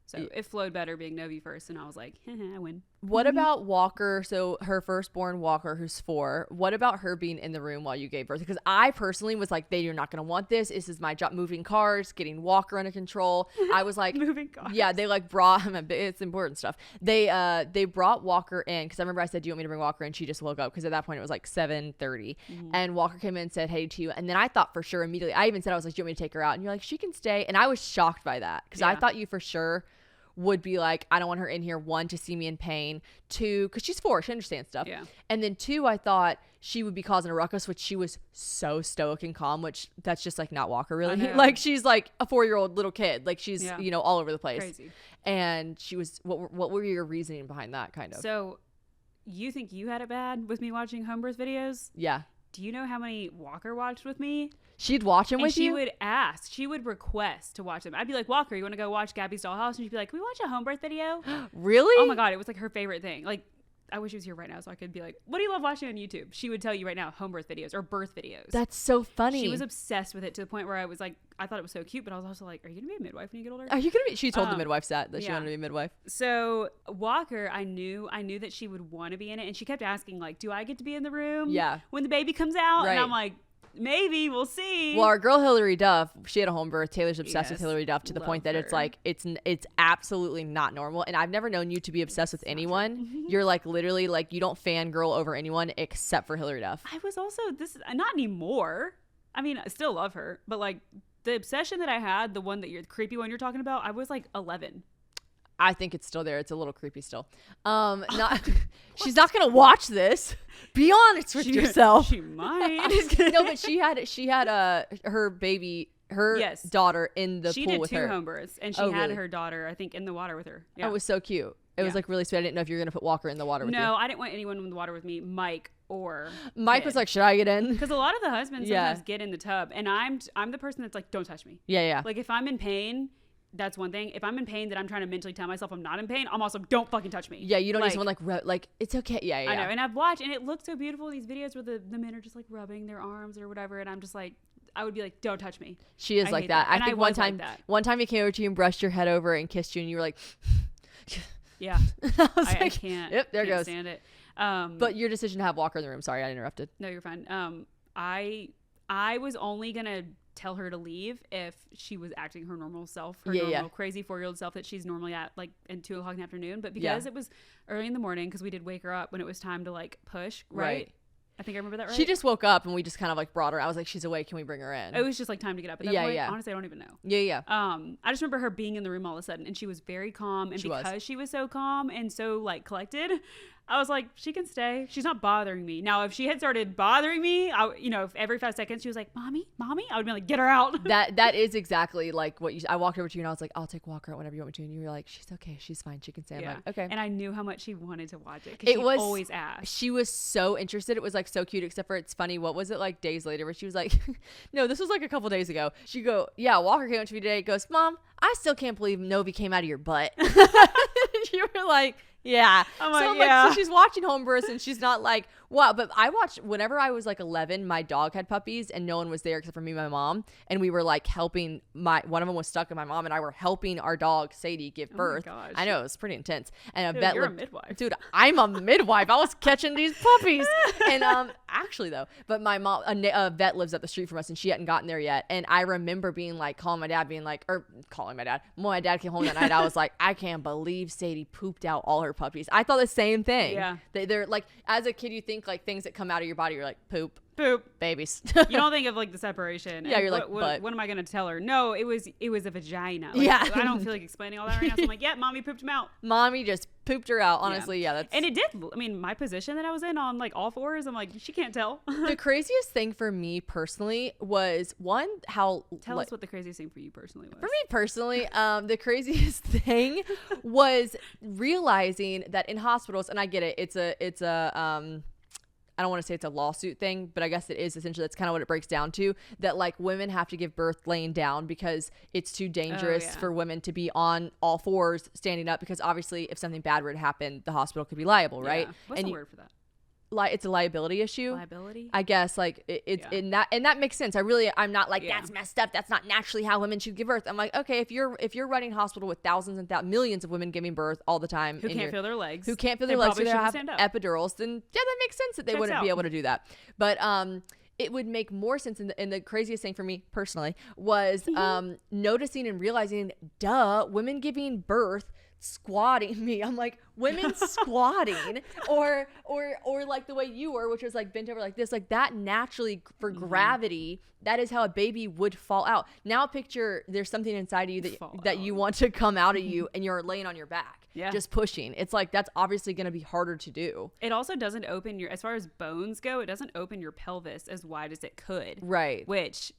So it flowed better being Novi first, and I was like, I win. What about Walker? So her firstborn Walker, who's 4. What about her being in the room while you gave birth? Because I personally was like, you're not going to want this. This is my job, moving cars, getting Walker under control. I was like, moving cars. Yeah, they like brought him. It's important stuff. They brought Walker in because I remember I said, do you want me to bring Walker in? She just woke up because at that point it was like 7:30, and Walker came in and said, hey to you. And then I thought for sure immediately, I even said, I was like, do you want me to take her out? And you're like, she can stay. And I was shocked by that because I thought you for sure would be like, I don't want her in here, 1, to see me in pain, 2, because she's 4, she understands stuff, and then 2, I thought she would be causing a ruckus, which she was so stoic and calm, which that's just like not Walker really. Like she's like a 4-year-old little kid, like she's you know, all over the place. Crazy. And she was, what were your reasoning behind that kind of? So you think you had it bad with me watching home birth videos? Yeah. Do you know how many Walker watched with me? She'd watch them with you? She would ask. She would request to watch them. I'd be like, Walker, you want to go watch Gabby's Dollhouse? And she'd be like, can we watch a home birth video? Really? Oh my God. It was like her favorite thing. Like, I wish she was here right now so I could be like, what do you love watching on YouTube? She would tell you right now, home birth videos or birth videos. That's so funny. She was obsessed with it to the point where I was like, I thought it was so cute, but I was also like, are you gonna be a midwife when you get older? Are you gonna be? She told the midwife that she wanted to be a midwife. So Walker, I knew that she would want to be in it, and she kept asking like, do I get to be in the room? When the baby comes out, and I'm like, maybe, we'll see. Well, our girl Hillary Duff, she had a home birth. Taylor's obsessed with Hillary Duff to the point that it's like it's absolutely not normal. And I've never known you to be obsessed with anyone. You're like literally like you don't fangirl over anyone except for Hillary Duff. I was also not anymore. I mean, I still love her, but like the obsession that I had, the creepy one you're talking about, I was like 11. I think it's still there. It's a little creepy still. She's not gonna watch this. Be honest with yourself. She might. No, but she had her baby, daughter in the pool with her. She did 2 home births, and she had her daughter, I think, in the water with her. Yeah. Oh, it was so cute. It was like really sweet. I didn't know if you were gonna put Walker in the water with you. No, I didn't want anyone in the water with me. Mike was like, should I get in? Because a lot of the husbands sometimes get in the tub, and I'm the person that's like, don't touch me. Yeah. Like if I'm in pain. That's one thing. If I'm in pain that I'm trying to mentally tell myself I'm not in pain, I'm also don't fucking touch me. Yeah, you don't need someone like it's okay. Yeah. I know. And I've watched and it looks so beautiful, these videos where the men are just like rubbing their arms or whatever, and I'm just like, I would be like, don't touch me. She is like that. I think one time he came over to you and brushed your head over and kissed you and you were like yeah. I can't. Yep, there goes. Stand it. But your decision to have Walker in the room. Sorry, I interrupted. No, you're fine. I was only gonna tell her to leave if she was acting her normal self, her normal crazy 4-year-old self that she's normally at like in 2 o'clock in the afternoon. But because it was early in the morning, because we did wake her up when it was time to like push, right? I think I remember that right. She just woke up and we just kind of like brought her. I was like, she's awake. Can we bring her in? It was just like time to get up at that point. Honestly, I don't even know. Yeah. I just remember her being in the room all of a sudden, and she was very calm. And because she was so calm and so like collected, I was like, she can stay. She's not bothering me. Now, if she had started bothering me, if every 5 seconds she was like, mommy, I would be like, get her out. That is exactly like what I walked over to you and I was like, I'll take Walker out whenever you want me to. And you were like, she's okay. She's fine. She can stay. I'm like, okay. And I knew how much she wanted to watch it because she always asked. She was so interested. It was like so cute, except for it's funny. What was it like days later where she was like, no, this was like a couple days ago. She go, yeah, Walker came up to me today. Goes, Mom, I still can't believe Novi came out of your butt. You were like, yeah. So she's watching home births and she's not like, wow. But I watched whenever I was like 11, my dog had puppies and no one was there except for me and my mom. And we were like helping one of them was stuck in my mom and I were helping our dog Sadie give birth. Oh my gosh. I know, it was pretty intense. And you're a midwife. Dude, I'm a midwife. I was catching these puppies. And actually though, but my mom, a vet lives up the street from us and she hadn't gotten there yet. And I remember being like, calling my dad when my dad came home that night, I was like, I can't believe Sadie pooped out all her puppies. I thought the same thing. Yeah. They're like, as a kid, you think like things that come out of your body, you're like, poop, babies. You don't think of like the separation. Yeah, and you're like, what am I going to tell her? No, it was a vagina. Like, yeah. I don't feel like explaining all that right now. So I'm like, yeah, mommy pooped him out. Mommy just pooped her out. Honestly, yeah. And it did. I mean, my position that I was in on like all fours, I'm like, she can't tell. The craziest thing for me personally was tell us what the craziest thing for you personally was. For me personally, the craziest thing was realizing that in hospitals, and I get it, it's a I don't want to say it's a lawsuit thing, but I guess it is essentially. That's kind of what it breaks down to, that like women have to give birth laying down because it's too dangerous for women to be on all fours standing up, because obviously if something bad were to happen, the hospital could be liable, right? What's the word for that? It's a liability issue. Liability? I guess like it's in that, and that makes sense. I'm not like, that's messed up. That's not naturally how women should give birth. I'm like, okay, if you're running a hospital with thousands and millions of women giving birth all the time who can't feel their legs, so they have epidurals, then that makes sense that they wouldn't be able to do that. But it would make more sense. And the craziest thing for me personally was noticing and realizing, women giving birth squatting me. I'm like, women squatting or like the way you were, which was like bent over like this, like that naturally for gravity, that is how a baby would fall out. Now picture there's something inside of you that you want to come out of you and you're laying on your back, just pushing. It's like, that's obviously going to be harder to do. It also doesn't open as far as bones go, it doesn't open your pelvis as wide as it could. Right. Which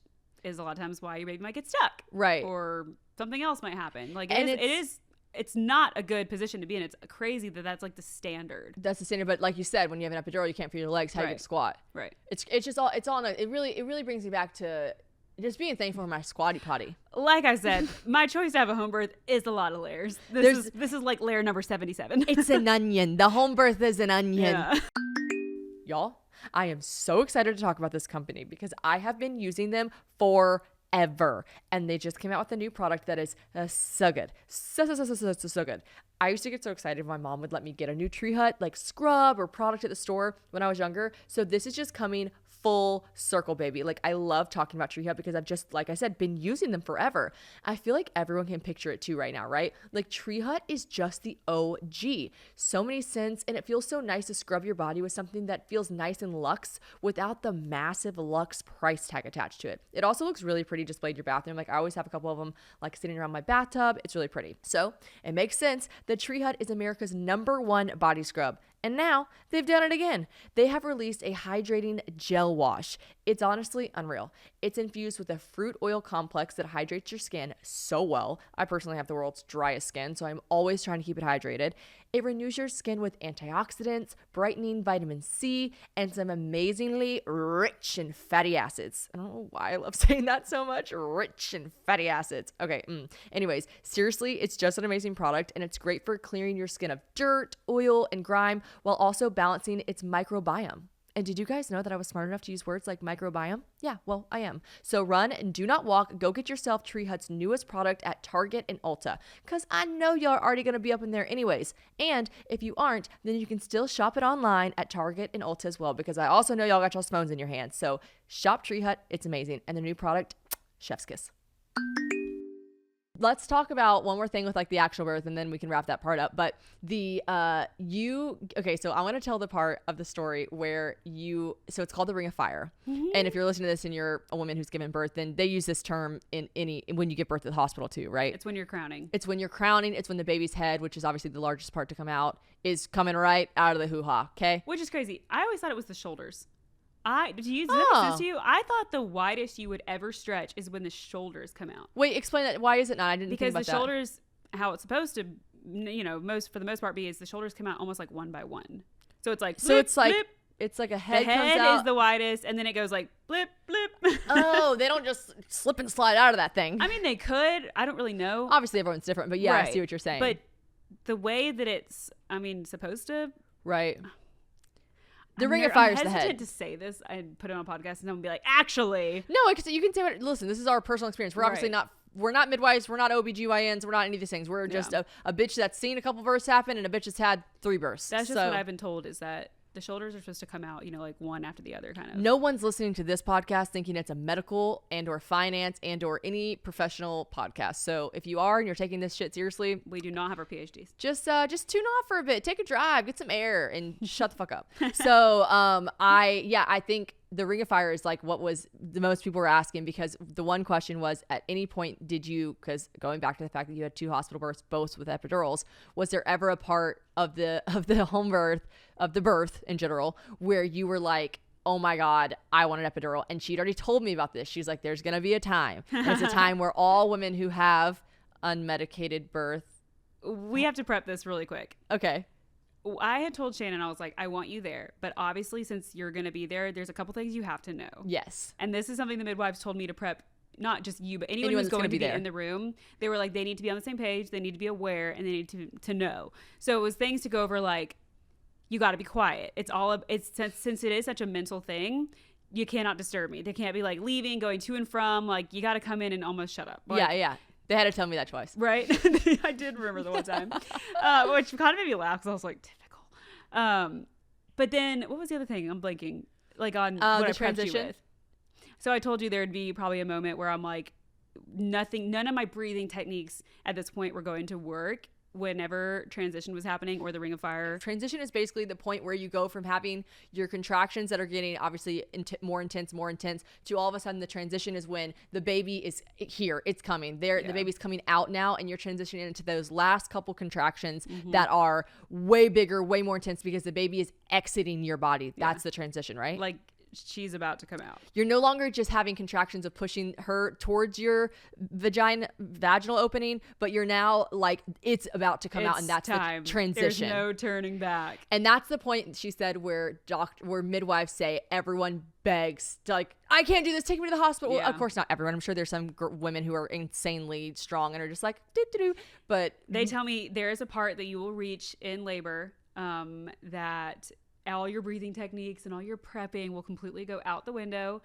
is a lot of times why your baby might get stuck. Right. Or something else might happen. Like it's not a good position to be in. It's crazy that's like the standard. That's the standard, but like you said, when you have an epidural, you can't feel your legs. How you can squat? Right. It really brings me back to Just being thankful for my squatty potty. Like I said, my choice to have a home birth is a lot of layers. This is like layer number 77. It's an onion. The home birth is an onion. Yeah. Y'all, I am so excited to talk about this company because I have been using them forever. And they just came out with a new product that is so good. So good. I used to get so excited when my mom would let me get a new Tree Hut like scrub or product at the store when I was younger. So this is just coming full circle, baby. Like, I love talking about Tree Hut because I've just, like I said, been using them forever. I feel like everyone can picture it too right now, right? Like, Tree Hut is just the OG. So many scents, and it feels so nice to scrub your body with something that feels nice and luxe without the massive luxe price tag attached to it. It also looks really pretty displayed in your bathroom. Like, I always have a couple of them like sitting around my bathtub. It's really pretty. So it makes sense that Tree Hut is America's #1 body scrub. And now they've done it again. They have released a hydrating gel wash. It's honestly unreal. It's infused with a fruit oil complex that hydrates your skin so well. I personally have the world's driest skin, so I'm always trying to keep it hydrated. It renews your skin with antioxidants, brightening vitamin C, and some amazingly rich and fatty acids. I don't know why I love saying that so much. Rich and fatty acids. Okay. Anyways, seriously, it's just an amazing product, and it's great for clearing your skin of dirt, oil, and grime while also balancing its microbiome. And did you guys know that I was smart enough to use words like microbiome? Yeah, well, I am. So run and do not walk. Go get yourself Tree Hut's newest product at Target and Ulta, because I know y'all are already going to be up in there anyways. And if you aren't, then you can still shop it online at Target and Ulta as well, because I also know y'all got y'all's phones in your hands. So shop Tree Hut. It's amazing. And the new product, chef's kiss. Let's talk about one more thing with like the actual birth, and then we can wrap that part up. But so I want to tell the part of the story where so it's called the Ring of Fire. Mm-hmm. And if you're listening to this and you're a woman who's given birth, then they use this term when you give birth at the hospital too, right? It's when you're crowning. It's when the baby's head, which is obviously the largest part to come out, is coming right out of the hoo-ha, okay? Which is crazy. I always thought it was the shoulders. Does that make sense to you? I thought the widest you would ever stretch is when the shoulders come out. Wait, explain that. Why is it not? I didn't think about that. Because the shoulders, how it's supposed to, for the most part, is the shoulders come out almost like one by one. So it's like, blip, blip. It's like a head comes out. The head is the widest, and then it goes like blip, blip. Oh, they don't just slip and slide out of that thing. I mean, they could. I don't really know. Obviously, everyone's different, but yeah, right. I see what you're saying. But the way that it's, supposed to. Right. The Ring of Fire is the head. I'm hesitant to say this. I'd put it on a podcast and someone would be like, actually. No, you can say listen, this is our personal experience. We're obviously we're not midwives. We're not OBGYNs. We're not any of these things. We're just a bitch that's seen a couple births happen and a bitch that's had 3 births. That's just what I've been told, is that the shoulders are supposed to come out, like one after the other kind of. No one's listening to this podcast thinking it's a medical and or finance and or any professional podcast. So if you are and you're taking this shit seriously, we do not have our PhDs. Just tune off for a bit, take a drive, get some air, and shut the fuck up. So I think the Ring of Fire is like what was the most people were asking, because the one question was, at any point did you, because going back to the fact that you had 2 hospital births, both with epidurals, was there ever a part of the home birth, of the birth in general, where you were like, oh my God, I want an epidural? And she'd already told me about this. She's like, there's going to be a time. And it's a time where all women who have unmedicated birth. We have to prep this really quick. Okay. I had told Shannon, I was like, I want you there. But obviously, since you're going to be there, there's a couple things you have to know. Yes. And this is something the midwives told me to prep, not just you, but anyone who's going to be in the room. They were like, they need to be on the same page. They need to be aware, and they need to know. So it was things to go over, like, you got to be quiet. Since it is such a mental thing, you cannot disturb me. They can't be like leaving, going to and from. Like, you got to come in and almost shut up. Like, yeah. They had to tell me that twice. Right? I did remember the one time, which kind of made me laugh because I was like, typical. But then what was the other thing? I'm blanking. Like on what I prepped you with. So I told you there'd be probably a moment where I'm like, none of my breathing techniques at this point were going to work whenever transition was happening, or the Ring of Fire. Transition is basically the point where you go from having your contractions that are getting obviously more intense, to all of a sudden the transition is when the baby is here, it's coming there. Yeah. The baby's coming out now, and you're transitioning into those last couple contractions that are way bigger, way more intense, because the baby is exiting your body. That's the transition, right? Like she's about to come out. You're no longer just having contractions of pushing her towards your vaginal opening, but you're now like, it's about to come out, and that's time. The transition. There's no turning back. And that's the point, she said, where midwives say everyone begs to, like, I can't do this, take me to the hospital. Well, of course not everyone. I'm sure there's some women who are insanely strong and are just like, doo-doo-doo. But they tell me there is a part that you will reach in labor that all your breathing techniques and all your prepping will completely go out the window,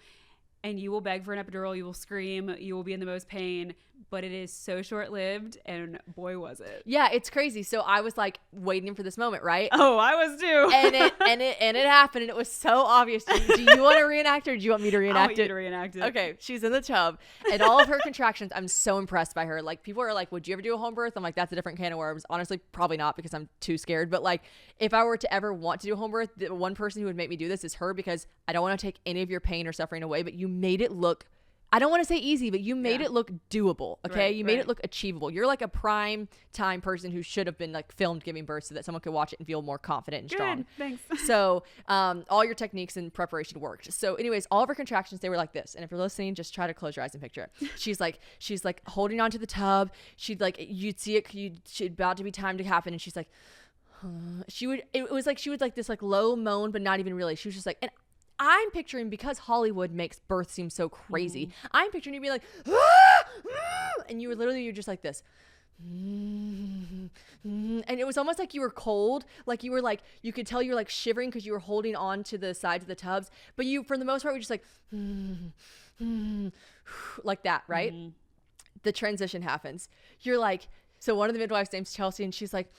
and you will beg for an epidural, you will scream, you will be in the most pain, but it is so short-lived, and boy was it. Yeah, it's crazy. So I was like waiting for this moment, right? Oh, I was too. and it happened, and it was so obvious. Do you want to reenact it, or do you want me to reenact I want it? you to reenact it. Okay, she's in the tub, and all of her contractions, I'm so impressed by her. Like, people are like, would you ever do a home birth? I'm like, that's a different can of worms. Honestly, probably not, because I'm too scared. But like, if I were to ever want to do a home birth, the one person who would make me do this is her, because I don't want to take any of your pain or suffering away, but you made it look, I don't want to say easy, but you made it look doable. Okay. Right, you made it look achievable. You're like a prime time person who should have been like filmed giving birth so that someone could watch it and feel more confident and strong. Thanks. So, all your techniques and preparation worked. So anyways, all of her contractions, they were like this. And if you're listening, just try to close your eyes and picture it. She's like holding onto the tub. She'd like, you'd see it, she'd about to be time to happen. And she's like, it was like, she would like this like low moan, but not even really. She was just like, and I'm picturing, because Hollywood makes birth seem so crazy, I'm picturing you being like, and you're just like this. And it was almost like you were cold, like you were like, you could tell you were like shivering because you were holding on to the sides of the tubs, but you, for the most part, were just like, like that, right? The transition happens. You're like, so one of the midwives' name's Chelsea, and she's like,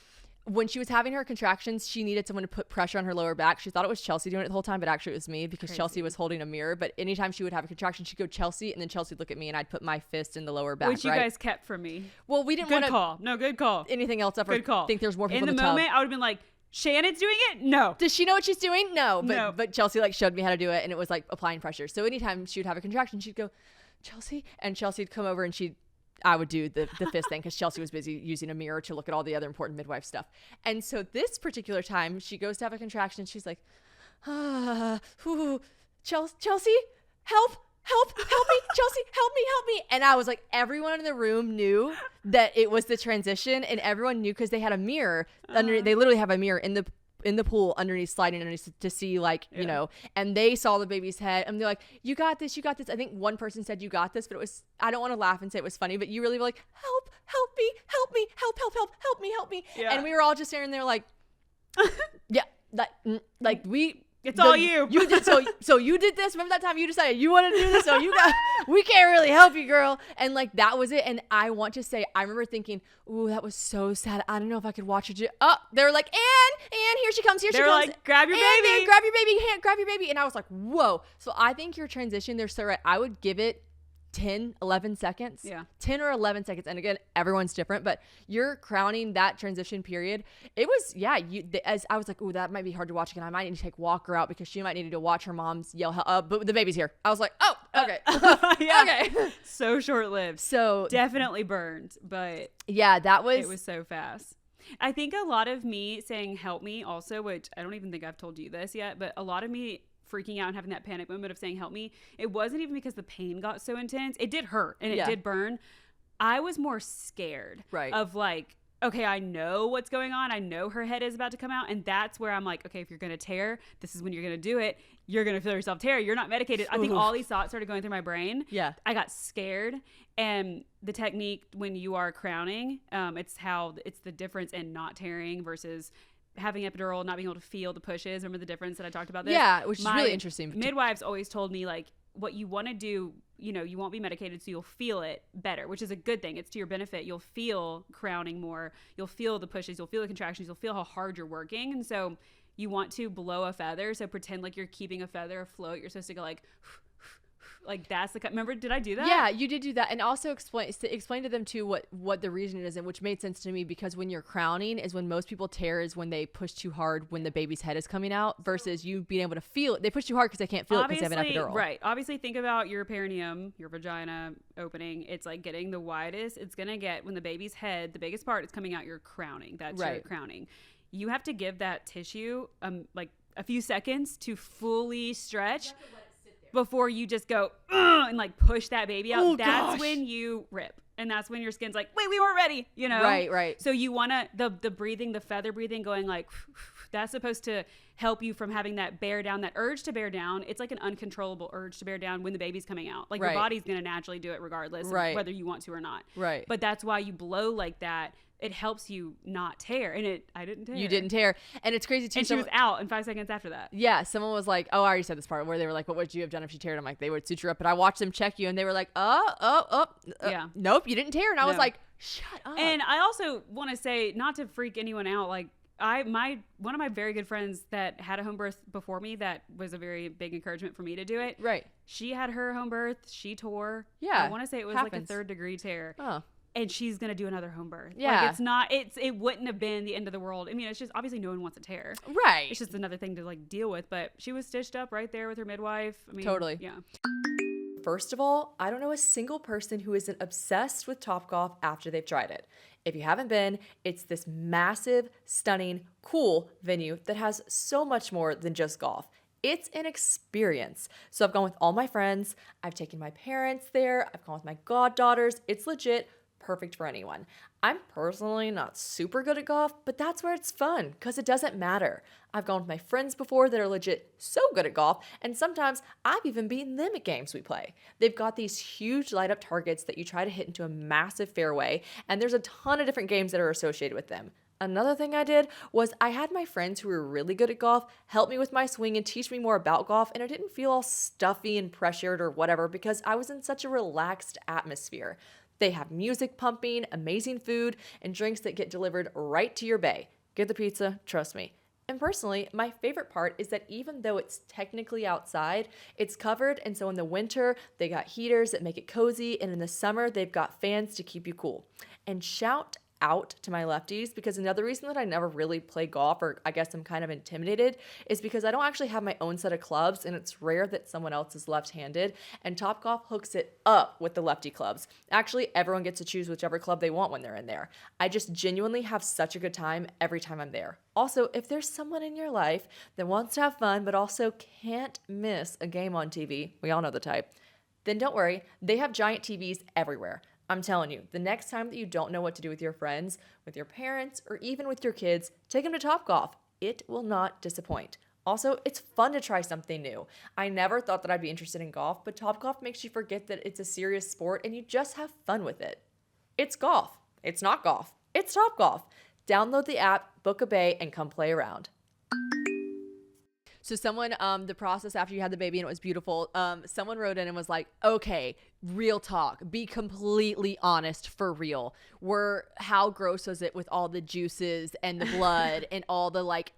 when she was having her contractions, she needed someone to put pressure on her lower back. She thought it was Chelsea doing it the whole time, but actually it was me, because Chelsea was holding a mirror. But anytime she would have a contraction, she'd go Chelsea, and then Chelsea would look at me, and I'd put my fist in the lower back. Which you guys kept from me. Well, we didn't want to. Good call. Anything else up? Good call. Think there's more people in the moment, tub. I would have been like, Shannon's doing it? No. Does she know what she's doing? No. No. But Chelsea like showed me how to do it, and it was like applying pressure. So anytime she would have a contraction, she'd go, Chelsea, and Chelsea'd come over, and I would do the fist thing, because Chelsea was busy using a mirror to look at all the other important midwife stuff. And so this particular time, she goes to have a contraction. She's like, Chelsea, help me, Chelsea, help me. And I was like, everyone in the room knew that it was the transition, and everyone knew, because they had a mirror under. They literally have a mirror in the pool underneath, sliding underneath, to see, like, you know, and they saw the baby's head, and they're like, you got this. I think one person said you got this, but it was, I don't want to laugh and say it was funny, but you really were like, help me, help me. Yeah. And we were all just staring there like, yeah, like it's all you. You did so you did this. Remember that time you decided you want to do this? So we can't really help you, girl. And like, that was it. And I want to say, I remember thinking, ooh, that was so sad. I don't know if I could watch it. They were like, and here she comes. They're like, grab your baby. Grab your baby. And I was like, whoa. So I think your transition, they're so right. I would give it 10, 11 seconds. Yeah. 10 or 11 seconds. And again, everyone's different, but you're crowning that transition period. It was, as I was like, ooh, that might be hard to watch again. I might need to take Walker out, because she might need to watch her mom's yell, but the baby's here. I was like, oh, okay. Okay. So short-lived. So definitely burned, but yeah, it was so fast. I think a lot of me saying help me also, which I don't even think I've told you this yet, but a lot of me freaking out and having that panic moment of saying help me, it wasn't even because the pain got so intense. It did hurt and it did burn. I was more scared of like, okay, I know what's going on. I know her head is about to come out. And that's where I'm like, okay, if you're going to tear, this is when you're going to do it. You're going to feel yourself tear. You're not medicated. I think all these thoughts started going through my brain. Yeah. I got scared. And the technique when you are crowning, it's the difference in not tearing versus having epidural, not being able to feel the pushes. Remember the difference that I talked about this? Yeah, which is really interesting. Midwives always told me, like, what you want to do, you know, you won't be medicated, so you'll feel it better, which is a good thing. It's to your benefit. You'll feel crowning more. You'll feel the pushes. You'll feel the contractions. You'll feel how hard you're working. And so you want to blow a feather. So pretend like you're keeping a feather afloat. You're supposed to go like that's the remember, did I do that? Yeah, you did do that. And also explain to them too what the reason is, and which made sense to me, because when you're crowning is when most people tear, is when they push too hard when the baby's head is coming out, versus you being able to feel it. They push too hard because they can't feel it because they have an epidural. Right. Obviously, think about your perineum, your vagina opening. It's like getting the widest it's gonna get when the baby's head, the biggest part, is coming out. Your crowning. That's your crowning. You have to give that tissue like a few seconds to fully stretch. before you just go and like push that baby out. Oh, that's gosh. when you rip. And that's when your skin's like, wait, we weren't ready, you know? Right. So you want to, the breathing, the feather breathing going like, that's supposed to help you from having that bear down, that urge to bear down. It's like an uncontrollable urge to bear down when the baby's coming out. Like your body's going to naturally do it regardless of whether you want to or not. Right. But that's why you blow like that. It helps you not tear. And I didn't tear. You didn't tear. And it's crazy too. And she was out in 5 seconds after that. Yeah. Someone was like, oh, I already said this part where they were like, what would you have done if she teared? I'm like, they would suture up. But I watched them check you and they were like, yeah. Nope, you didn't tear. And I was like, shut up. And I also want to say, not to freak anyone out, like one of my very good friends that had a home birth before me, that was a very big encouragement for me to do it. Right. She had her home birth. She tore. Yeah. I want to say it was like a 3rd degree tear. Oh. And she's going to do another home birth. Yeah. Like it wouldn't have been the end of the world. I mean, it's just, obviously no one wants a tear. Right. It's just another thing to like deal with, but she was stitched up right there with her midwife. I mean, totally. Yeah. First of all, I don't know a single person who isn't obsessed with Topgolf after they've tried it. If you haven't been, it's this massive, stunning, cool venue that has so much more than just golf. It's an experience. So I've gone with all my friends. I've taken my parents there. I've gone with my goddaughters. It's legit perfect for anyone. I'm personally not super good at golf, but that's where it's fun because it doesn't matter. I've gone with my friends before that are legit so good at golf, and sometimes I've even beaten them at games we play. They've got these huge light up targets that you try to hit into a massive fairway, and there's a ton of different games that are associated with them. Another thing I did was I had my friends who were really good at golf help me with my swing and teach me more about golf, and I didn't feel all stuffy and pressured or whatever because I was in such a relaxed atmosphere. They have music pumping, amazing food, and drinks that get delivered right to your bay. Get the pizza, trust me. And personally, my favorite part is that even though it's technically outside, it's covered, and so in the winter, they got heaters that make it cozy, and in the summer, they've got fans to keep you cool. And shout out to my lefties, because another reason that I never really play golf, or I guess I'm kind of intimidated, is because I don't actually have my own set of clubs, and it's rare that someone else is left-handed, and Topgolf hooks it up with the lefty clubs. Actually, everyone gets to choose whichever club they want when they're in there. I just genuinely have such a good time every time I'm there. Also, if there's someone in your life that wants to have fun but also can't miss a game on TV, we all know the type, then don't worry, they have giant TVs everywhere. I'm telling you, the next time that you don't know what to do with your friends, with your parents, or even with your kids, take them to Topgolf. It will not disappoint. Also, it's fun to try something new. I never thought that I'd be interested in golf, but Topgolf makes you forget that it's a serious sport and you just have fun with it. It's golf. It's not golf. It's Topgolf. Download the app, book a bay, and come play around. So someone, the process after you had the baby and it was beautiful, someone wrote in and was like, okay, real talk, be completely honest for real. How gross was it with all the juices and the blood and all the like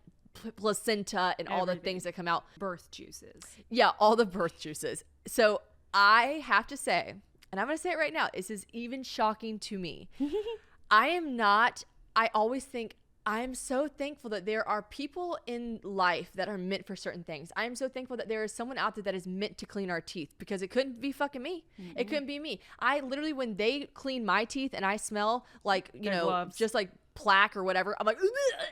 placenta and all the things that come out? Birth juices. Yeah, all the birth juices. So I have to say, and I'm going to say it right now, this is even shocking to me. I always think, I'm so thankful that there are people in life that are meant for certain things. I am so thankful that there is someone out there that is meant to clean our teeth, because it couldn't be fucking me. Mm-hmm. It couldn't be me. I literally, when they clean my teeth and I smell like, gloves, just like plaque or whatever, I'm like,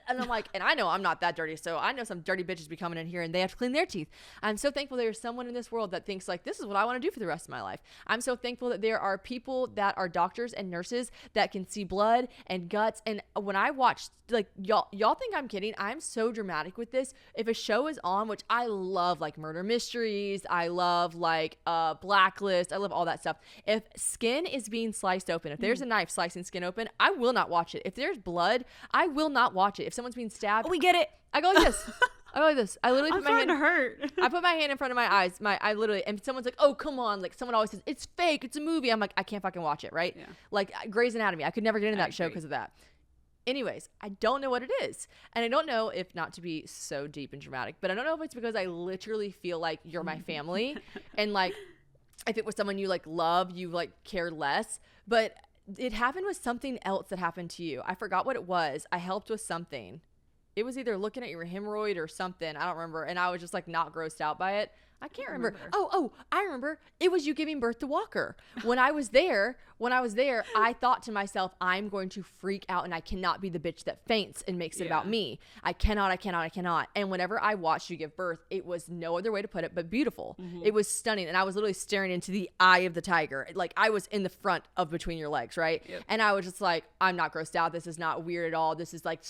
and I'm like, and I know I'm not that dirty, so I know some dirty bitches be coming in here and they have to clean their teeth. I'm so thankful there's someone in this world that thinks like, this is what I want to do for the rest of my life. I'm so thankful that there are people that are doctors and nurses that can see blood and guts. And when I watch, like, y'all think I'm kidding, I'm so dramatic with this. If a show is on, which I love, like murder mysteries, I love like Blacklist, I love all that stuff. If skin is being sliced open, if there's a knife slicing skin open, I will not watch it. If there's blood, I will not watch it. If someone's being stabbed, we get it. I go like this. I go like this. I literally put my hand. To hurt. I put my hand in front of my eyes. I literally, and someone's like, "Oh, come on!" Like someone always says, "It's fake. It's a movie." I'm like, I can't fucking watch it, right? Yeah. Like Grey's Anatomy, I could never get into that show because of that. Anyways, I don't know what it is. And I don't know if, not to be so deep and dramatic, but I don't know if it's because I literally feel like you're my family. And like, if it was someone you like love, you like care less. But it happened with something else that happened to you. I forgot what it was. I helped with something. It was either looking at your hemorrhoid or something. I don't remember. And I was just like not grossed out by it. I can't remember. Oh, I remember. It was you giving birth to Walker. When I was there, I thought to myself, I'm going to freak out and I cannot be the bitch that faints and makes it about me. I cannot. And whenever I watched you give birth, it was no other way to put it but beautiful. It was stunning. And I was literally staring into the eye of the tiger. Like I was in the front of between your legs, right? Yep. And I was just like, I'm not grossed out. This is not weird at all. This is like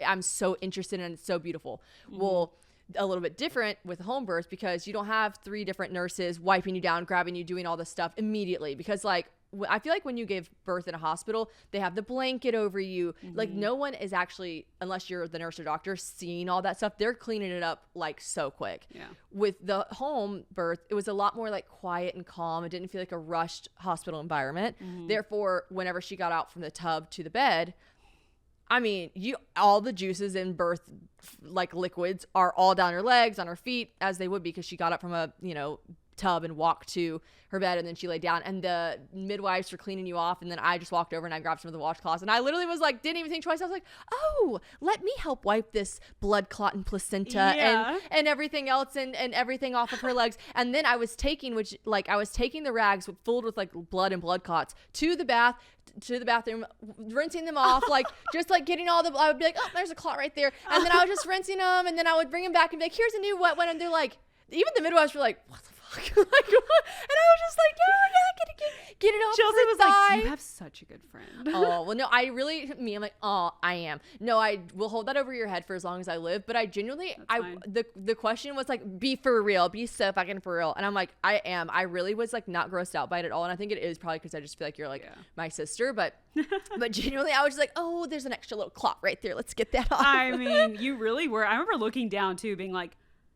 I'm so interested and it's so beautiful. Well, a little bit different with home birth because you don't have 3 different nurses wiping you down, grabbing you, doing all this stuff immediately. Because like, I feel like when you gave birth in a hospital, they have the blanket over you. Like no one is actually, unless you're the nurse or doctor, seeing all that stuff. They're cleaning it up like so quick. Yeah. With the home birth, it was a lot more like quiet and calm. It didn't feel like a rushed hospital environment. Therefore, whenever she got out from the tub to the bed, I mean, all the juices in birth, like liquids, are all down her legs, on her feet, as they would be because she got up from a, tub and walked to her bed and then she laid down and the midwives were cleaning you off and then I just walked over and I grabbed some of the washcloths and I literally was like, didn't even think twice. I was like, oh, let me help wipe this blood clot and placenta and everything else and everything off of her legs. And then I was taking the rags filled with like blood and blood clots to the bathroom, rinsing them off, like just like getting I would be like, oh, there's a clot right there. And then I was just rinsing them and then I would bring them back and be like, here's a new wet one. And they're like, even the midwives were like, what the fuck? Like, and I was just like, yeah, get it off. Chelsea was like, you have such a good friend. Oh, well, no, I'm like, oh, I am. No, I will hold that over your head for as long as I live. But I genuinely, the question was like, be for real, be so fucking for real. And I'm like, I am. I really was like not grossed out by it at all. And I think it is probably because I just feel like you're like my sister. But genuinely, I was just like, oh, there's an extra little clot right there. Let's get that off. I mean, you really were. I remember looking down too, being like,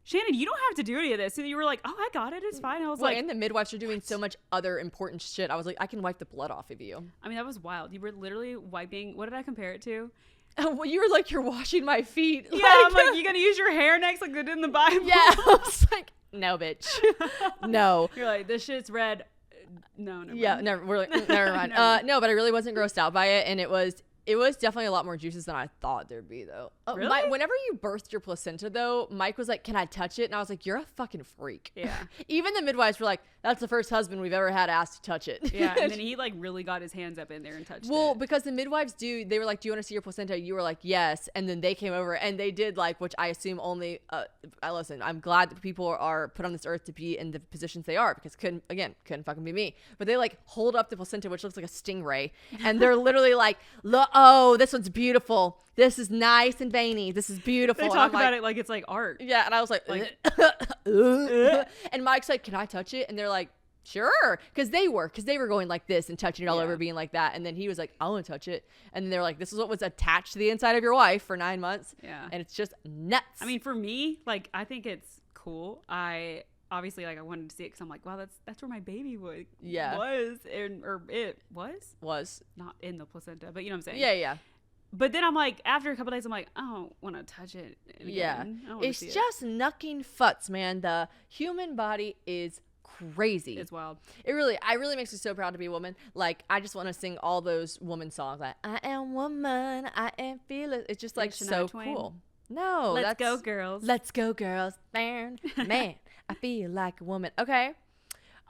Shannon, you don't have to do any of this. And you were like, oh, I got it. It's fine. I was like, and the midwives are doing so much other important shit. I was like, I can wipe the blood off of you. I mean, that was wild. You were literally wiping. What did I compare it to? Well, you were like, you're washing my feet. Yeah, I'm like, you gonna use your hair next like they did in the Bible? Yeah, I was like, no, bitch. No. You're like, this shit's red. No, never mind. Never. We're like, never mind. No, but I really wasn't grossed out by it, and it was definitely a lot more juices than I thought there'd be, though. Really? Whenever you birthed your placenta, though, Mike was like, can I touch it? And I was like, you're a fucking freak. Yeah. Even the midwives were like, that's the first husband we've ever had asked to touch it. Yeah, and then he like really got his hands up in there and touched it. Well, because the midwives they were like, do you want to see your placenta? You were like, yes. And then they came over and they did like, which I assume only, listen, I'm glad that people are put on this earth to be in the positions they are because couldn't fucking be me. But they like hold up the placenta, which looks like a stingray. And they're literally like, oh, this one's beautiful. This is nice and veiny. This is beautiful. They talk about it like it's like art. Yeah, and I was like and Mike's like, can I touch it? And they're like, sure, because they were going like this and touching it all over, being like that. And then he was like, I want to touch it. And then they're like, this is what was attached to the inside of your wife for 9 months. Yeah, and it's just nuts. I mean, for me, like, I think it's cool. I obviously like I wanted to see it because I'm like, wow, that's where my baby was. It was not in the placenta, but you know what I'm saying. Yeah. But then I'm like, after a couple days, I'm like, I don't want to touch it again. Yeah, it's just nucking futs, man. The human body is crazy. It's wild. It really makes me so proud to be a woman. Like, I just want to sing all those woman songs. Like, I am woman, I am fearless. It's just like so cool. No, let's go, girls. Let's go, girls. Man, I feel like a woman. Okay.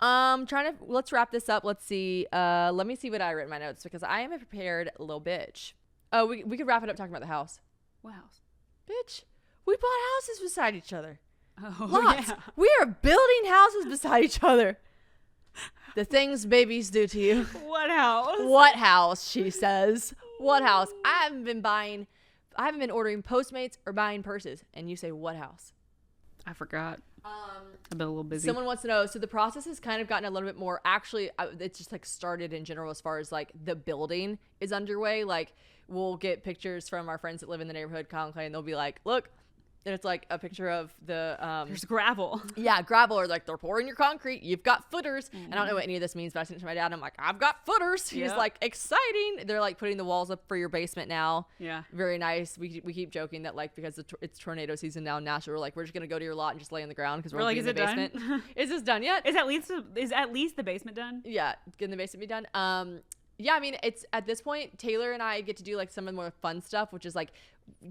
Let's wrap this up. Let's see. Let me see what I wrote in my notes because I am a prepared little bitch. Oh, we could wrap it up talking about the house. What house? Bitch, we bought houses beside each other. Oh, lots. Yeah. We are building houses beside each other. The things babies do to you. What house? What house, she says. What house? I haven't been ordering Postmates or buying purses. And you say, what house? I forgot. I've been a little busy. Someone wants to know. So the process has kind of gotten a little bit more. Actually, it's just like started in general as far as like the building is underway. Like we'll get pictures from our friends that live in the neighborhood, and they'll be like, look. And it's like a picture of the there's gravel. Yeah, gravel, or like they're pouring your concrete. You've got footers. Mm-hmm. I don't know what any of this means, but I sent it to my dad. And I'm like, I've got footers. He's like, exciting. They're like putting the walls up for your basement now. Yeah, very nice. We keep joking that like because it's tornado season now in Nashville, we're like, we're just gonna go to your lot and just lay on the ground because we're like, in the basement. Is this done yet? Is at least the basement done? Yeah, can the basement be done? Yeah, I mean, it's at this point, Taylor and I get to do like some of the more fun stuff, which is like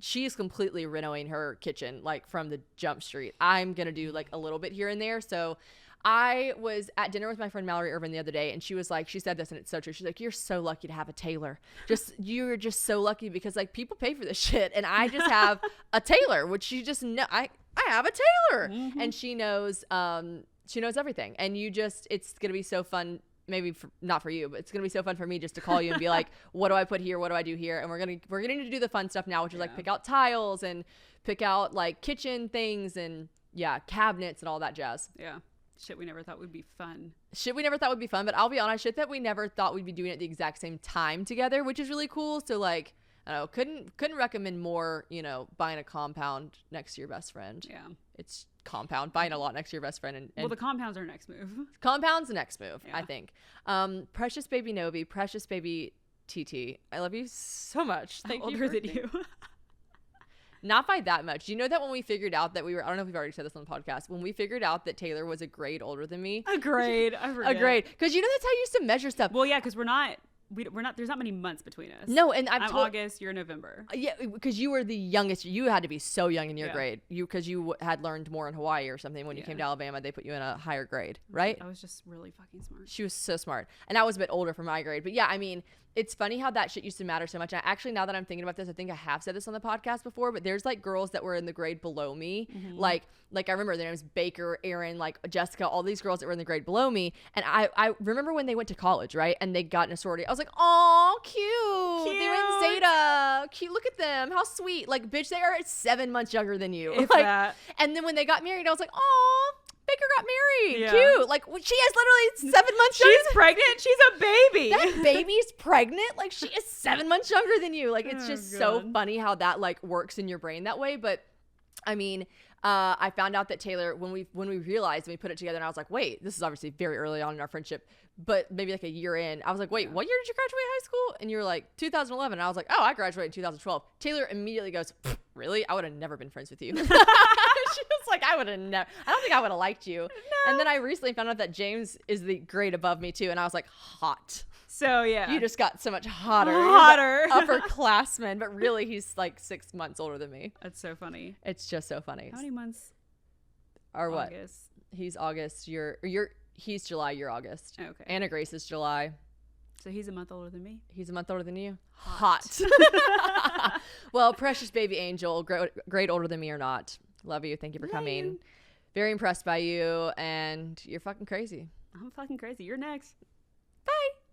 she's completely renovating her kitchen like from the jump street. I'm going to do like a little bit here and there. So I was at dinner with my friend Mallory Irvin the other day, and she was like, she said this, and it's so true. She's like, you're so lucky to have a tailor. You're just so lucky because like people pay for this shit, and I just have a tailor, which she just know. I have a tailor, and she knows everything. And it's gonna be so fun. Maybe not for you, but it's gonna be so fun for me just to call you and be like, what do I put here? What do I do here? And we're gonna do the fun stuff now, which is like pick out tiles and pick out like kitchen things and cabinets and all that jazz. Yeah. Shit we never thought would be fun. But I'll be honest, shit that we never thought we'd be doing at the exact same time together, which is really cool. So like, I don't know, couldn't recommend more, buying a compound next to your best friend. Yeah. It's compound, buying a lot next to your best friend. And well, the compound's our next move. Compound's the next move, I think. Precious baby Novi, precious baby TT. I love you so much. Thank you. Older than you. Not by that much. You know that when we figured out that I don't know if we've already said this on the podcast, when we figured out that Taylor was a grade older than me. A grade. I forget. A grade. Because that's how you used to measure stuff. Well, yeah, because we're not, there's not many months between us. No, and I'm August, you're November. Yeah, because you were the youngest. You had to be so young in your grade. Because you had learned more in Hawaii or something. When you came to Alabama, they put you in a higher grade, right? I was just really fucking smart. She was so smart. And I was a bit older for my grade. But yeah, I mean, it's funny how that shit used to matter so much. And actually, now that I'm thinking about this, I think I have said this on the podcast before, but there's like girls that were in the grade below me. Mm-hmm. Like I remember their names Baker, Erin, like Jessica, all these girls that were in the grade below me. And I remember when they went to college, right? And they got in a sorority. I was like, oh, cute. They're in Zeta. Cute. Look at them. How sweet. Like, bitch, they are 7 months younger than you. If like, that. And then when they got married, I was like, oh, Baker got married. Cute. Like, she is literally 7 months younger. She's pregnant. She's a baby. That baby's pregnant. Like, she is 7 months younger than you. Like, it's just so funny how that like works in your brain that way. But I mean, I found out that Taylor, when we realized and we put it together, and I was like, wait, this is obviously very early on in our friendship, but maybe like a year in, I was like, wait, what year did you graduate high school? And you were like, 2011. And I was like, oh, I graduated in 2012. Taylor immediately goes, really? I would have never been friends with you. She was like, I don't think I would have liked you. No. And then I recently found out that James is the grade above me too. And I was like, hot. So yeah. You just got so much hotter. Upperclassman. But really, he's like 6 months older than me. That's so funny. It's just so funny. How many months? Or what? August. He's August. He's July. You're August. Okay. Anna Grace is July. So he's a month older than me? He's a month older than you? Hot. Well, precious baby angel, grade older than me or not. Love you. Thank you for coming. Very impressed by you, and you're fucking crazy. I'm fucking crazy. You're next.